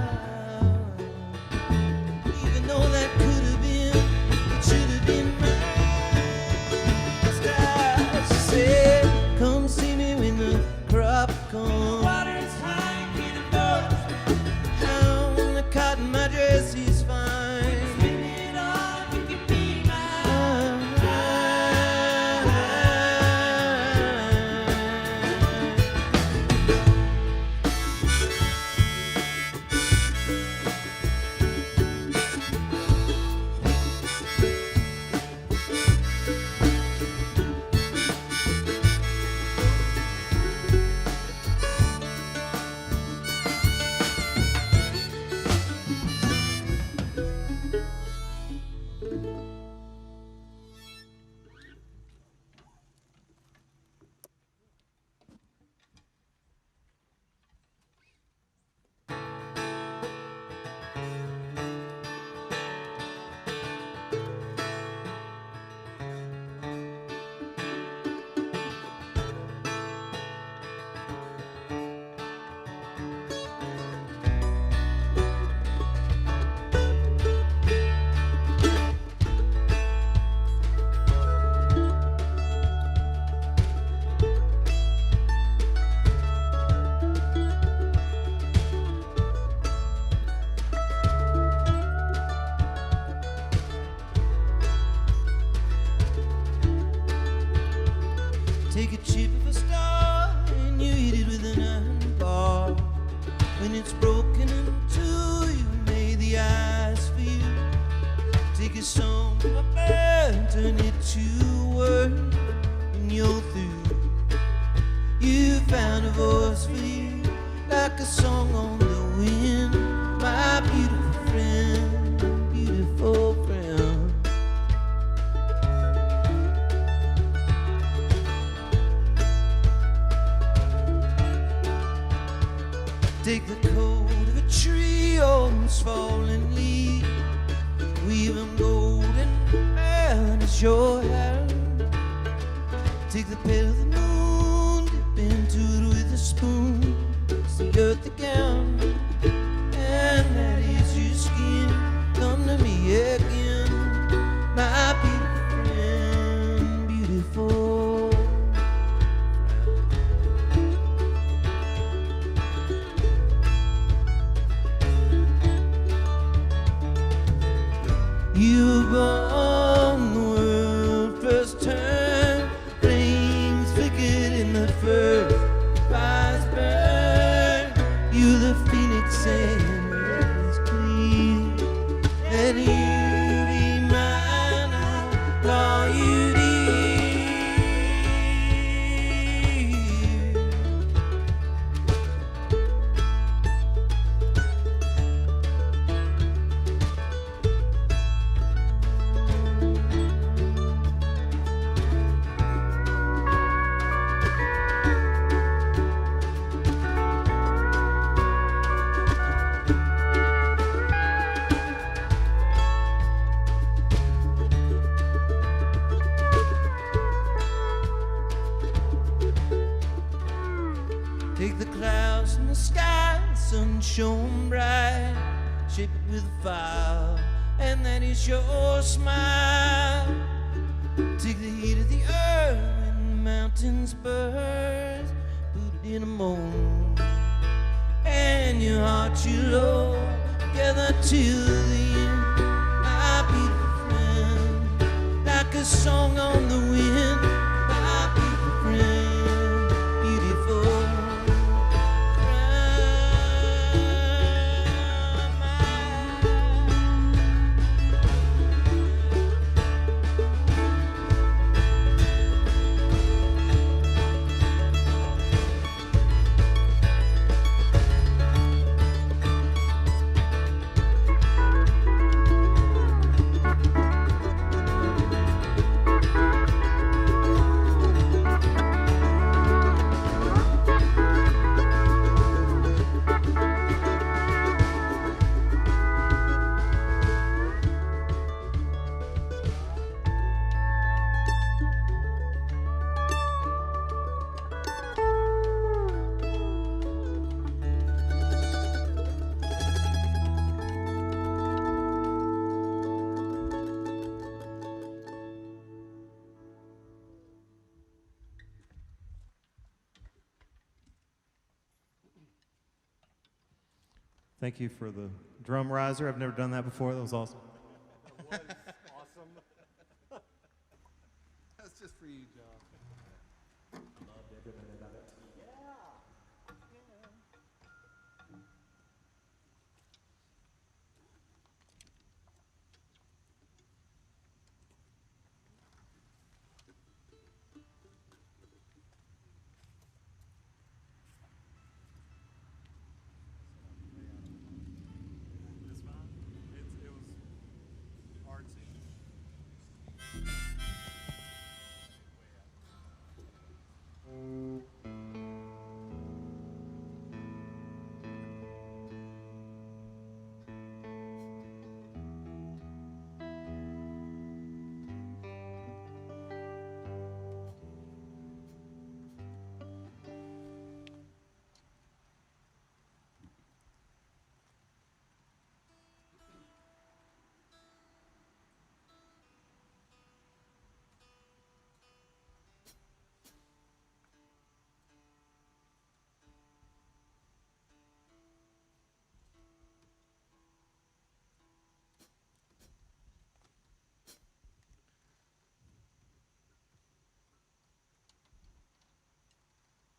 Even though that could have been, it should have been my style. She said, come see me when the crop comes. Water is high in the forest. How on the cotton my dress is fine. Spin it all if you can be mine. a chip of a star and you hit it with an iron bar. When it's broken in two, you made the eyes for you. Take a song from a bird, turn it to a word, and you're through. You found a voice for you, like a song on the wind, my beautiful friend, beautiful friend. Take the coat of a tree, almost falling leaf, weave them golden brown as your hair. Take the pale of the moon, dip into it with a spoon, it's the earth again, and that is your skin. Come to me again, my beautiful friend, beautiful. You were born, the world first turned, flames flickered in the first fires burned. You the phoenix and it's clear that you be mine, I'll call you dear. Take the clouds from the sky, sun shone bright, shape it with a fire, and that is your smile. Take the heat of the earth when the mountains burst, put it in a mold, and your heart you love, together till the end, my beautiful friend, like a song on the wind, my beautiful friend, beautiful. Thank you for the drum riser. I've never done that before. That was awesome. That was awesome. That's just for you, John.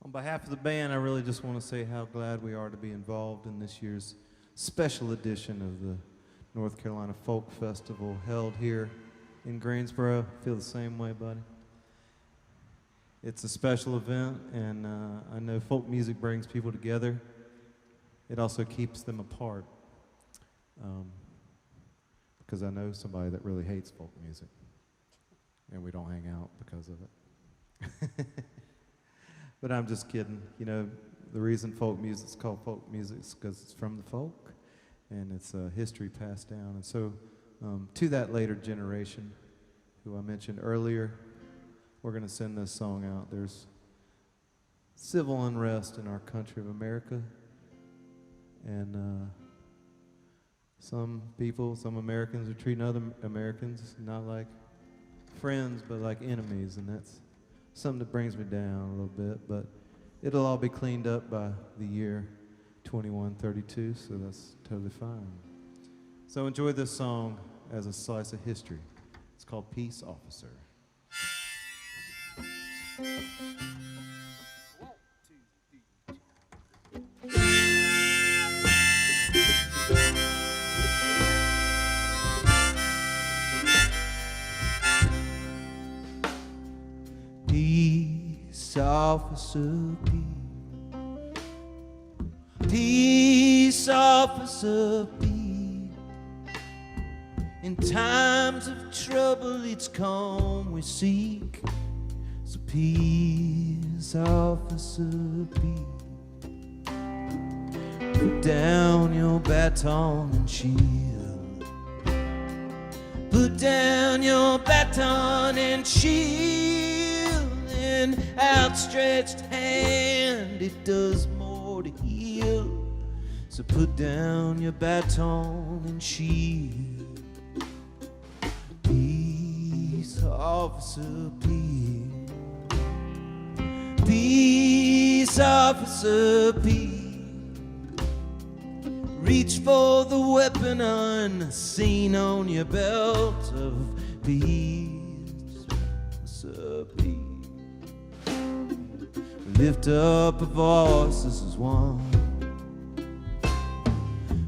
On behalf of the band, I really just want to say how glad we are to be involved in this year's special edition of the North Carolina Folk Festival held here in Greensboro. Feel the same way, buddy? It's a special event, and I know folk music brings people together. It also keeps them apart, because I know somebody that really hates folk music, and we don't hang out because of it. But I'm just kidding. You know, the reason folk music's called folk music is because it's from the folk, and it's a history passed down. And so, to that later generation, who I mentioned earlier, we're going to send this song out. There's civil unrest in our country of America, and some people, some Americans are treating other Americans not like friends, but like enemies, and that's something that brings me down a little bit, but it'll all be cleaned up by the year 2132, so that's totally fine. So enjoy this song as a slice of history. It's called Peace Officer. Peace officer, peace officer, peace. In times of trouble, it's calm we seek. So peace officer, peace. Put down your baton and shield. Put down your baton and shield. An outstretched hand, it does more to heal. So put down your baton and shield. Peace officer, peace. Peace officer, peace. Reach for the weapon unseen on your belt of peace, officer, peace. Lift up a voice, this is one.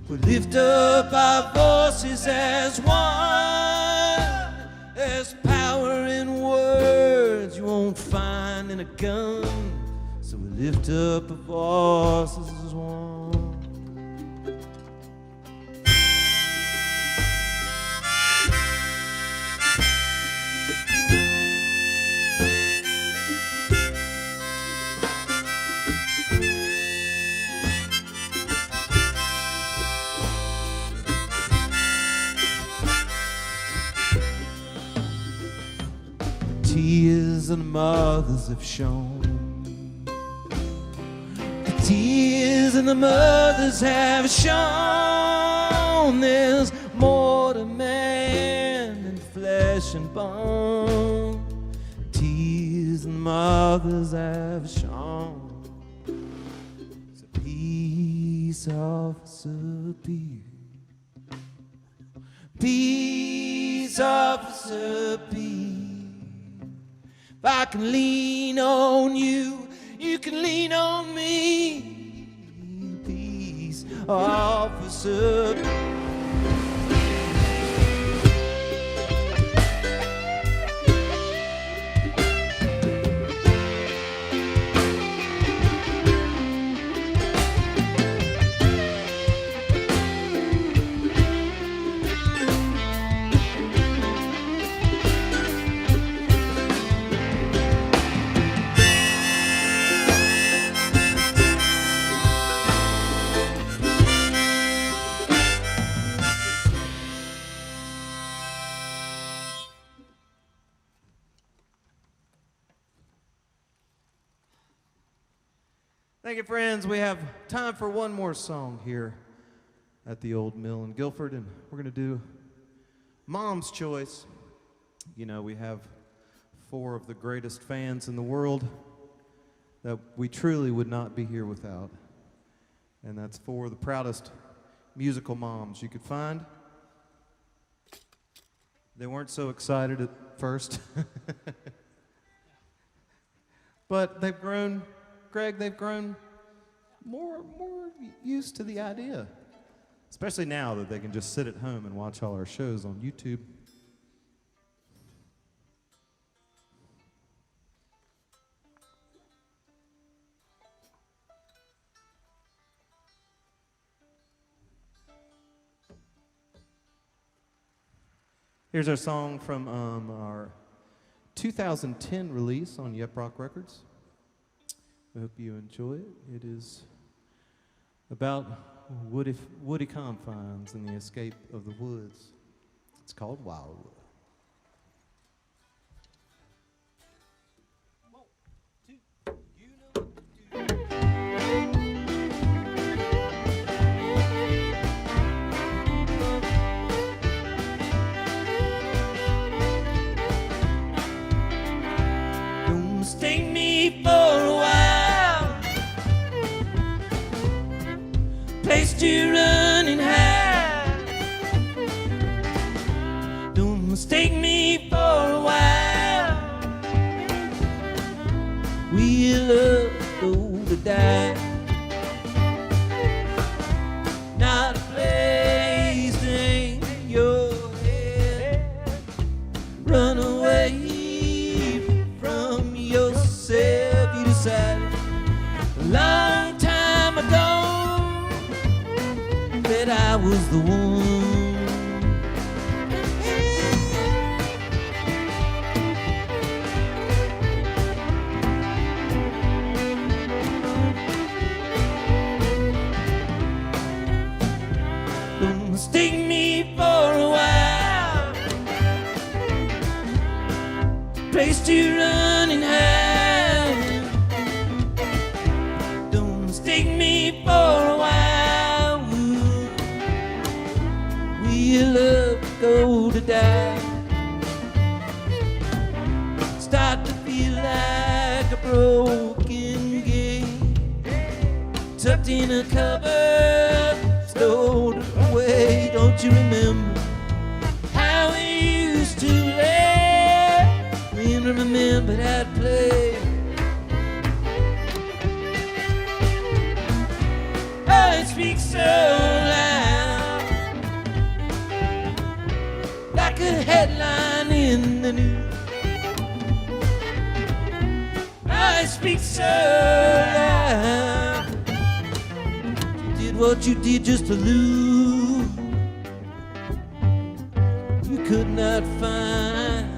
We lift up our voices as one. There's power in words you won't find in a gun. So we lift up a voice, this is one. Tears and the mothers have shown. The tears and the mothers have shown. There's more to man than flesh and bone. Tears and the mothers have shown. So peace officer, peace. Peace officer, peace. If I can lean on you, you can lean on me. Peace officer. Thank you, friends. We have time for one more song here at the old mill in Guilford, and we're going to do Mom's Choice. You know, we have 4 of the greatest fans in the world that we truly would not be here without, and that's 4 of the proudest musical moms you could find. They weren't so excited at first, but they've grown Greg, they've grown more used to the idea. Especially now that they can just sit at home and watch all our shows on YouTube. Here's our song from our 2010 release on Yep Rock Records. I hope you enjoy it. It is about woody confines and the escape of the woods. It's called Wildwood. Don't mistake me for a while, place to run and hide. Don't mistake me for a while, we'll go to die. Not a place to hang your head, run away from yourself. You decided a long time ago that I was the one. Don't mistake me for a while, place to run and hide. Don't mistake me for a while, we'll go to die. Start to feel like a broken game, tucked in a cupboard, stowed away. Don't you remember how we used to play? And remember that play. Oh, it speaks so loud, like a headline in the news. Oh, it speaks so loud. You did what you did just to lose. You could not find.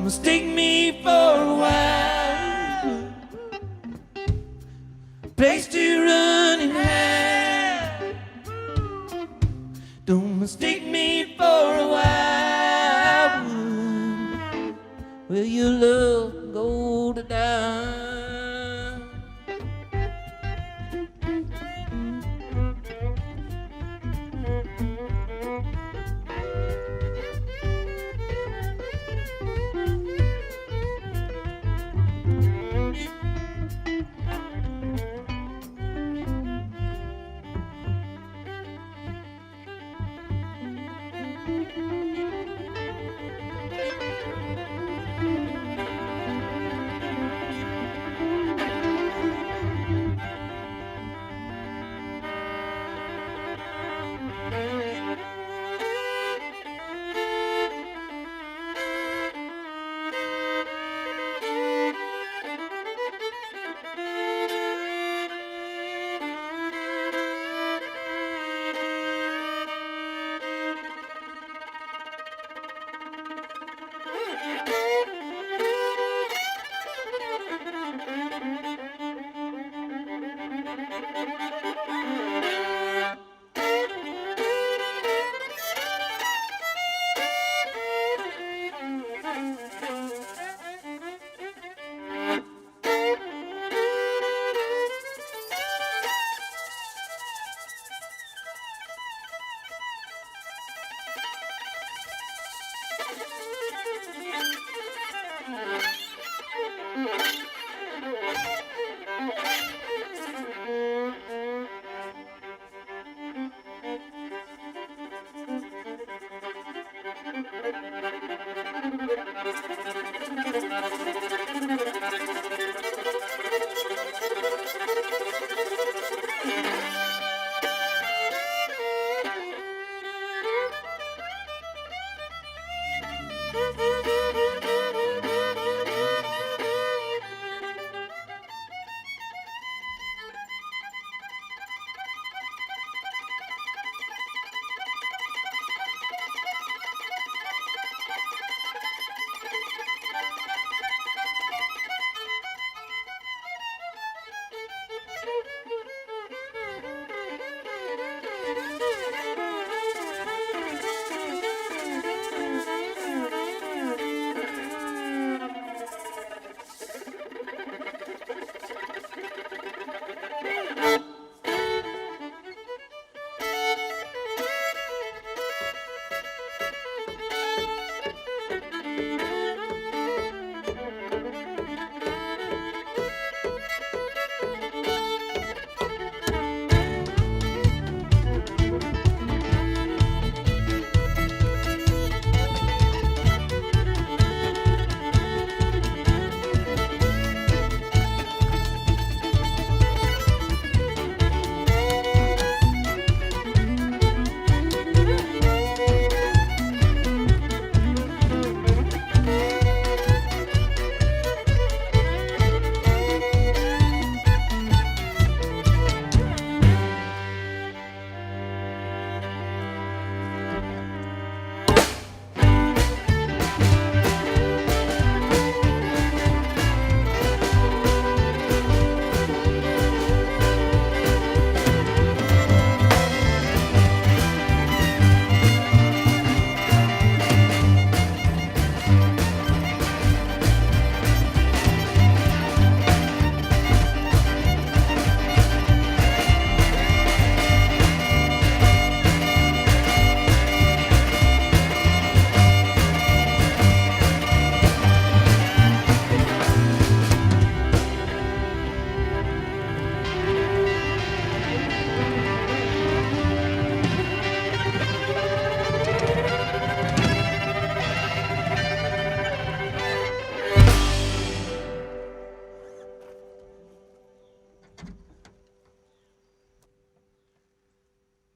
Mistake me for a while, place to run and hide. Don't mistake me for a while, will your love go to die?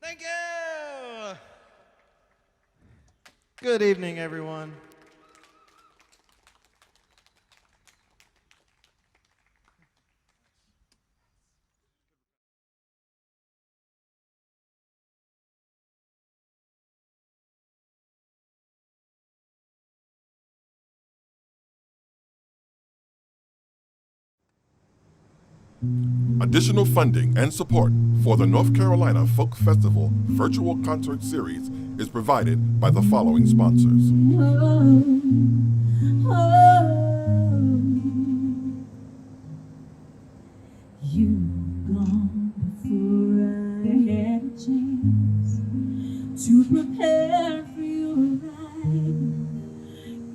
Thank you. Good evening, everyone. Additional funding and support for the North Carolina Folk Festival virtual concert series is provided by the following sponsors. You've gone before I had a chance to prepare for your ride.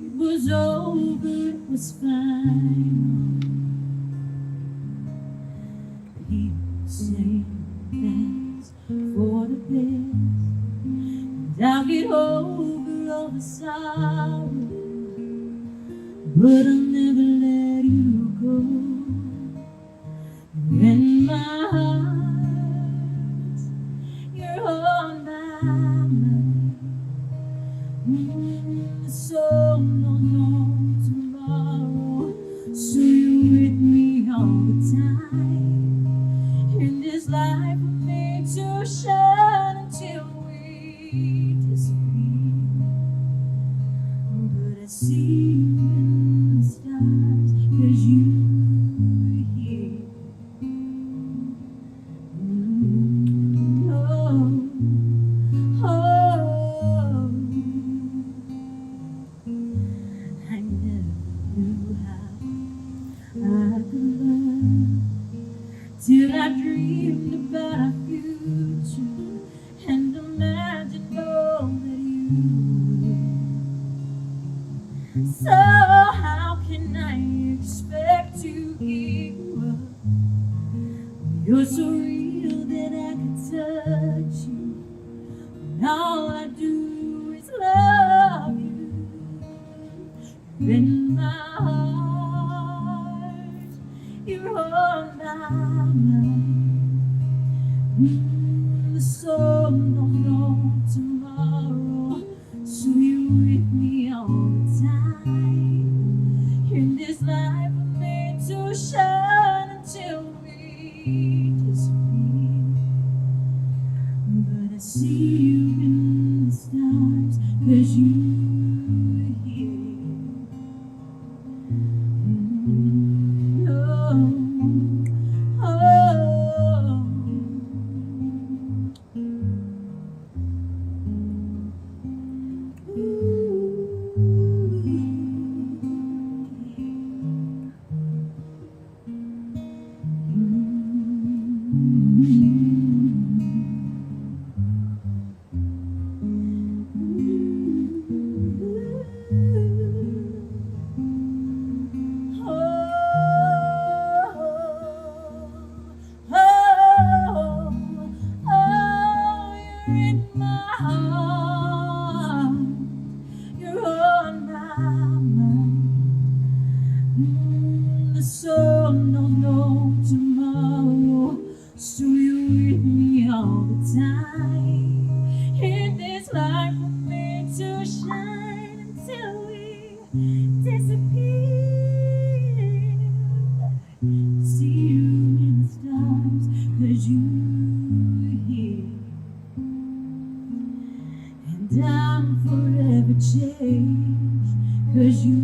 It was over, it was fine. People say that's for the best, and I'll get over all the sorrow, but I'll never let you go. In my heart, you're on my mind. The soul don't know tomorrow, so you're with me all the time. In this life we're made to shine until we disappear. But I see you in the stars, 'cause you're here. Till I dreamed about our future and imagined all that you were. So how can I expect to give up? You're so real that I can touch you, and all I do is love you. You're in my heart, you're on my mind. The soul don't know tomorrow, so you're with me all the time. In this life we're made to shine until we disappear. But I see you in the stars, 'cause you're here. The soul don't know tomorrow, so you're with me all the time. In this life we're made to shine until we disappear. See you in the stars, 'cause you're here. And I'm forever changed, 'cause you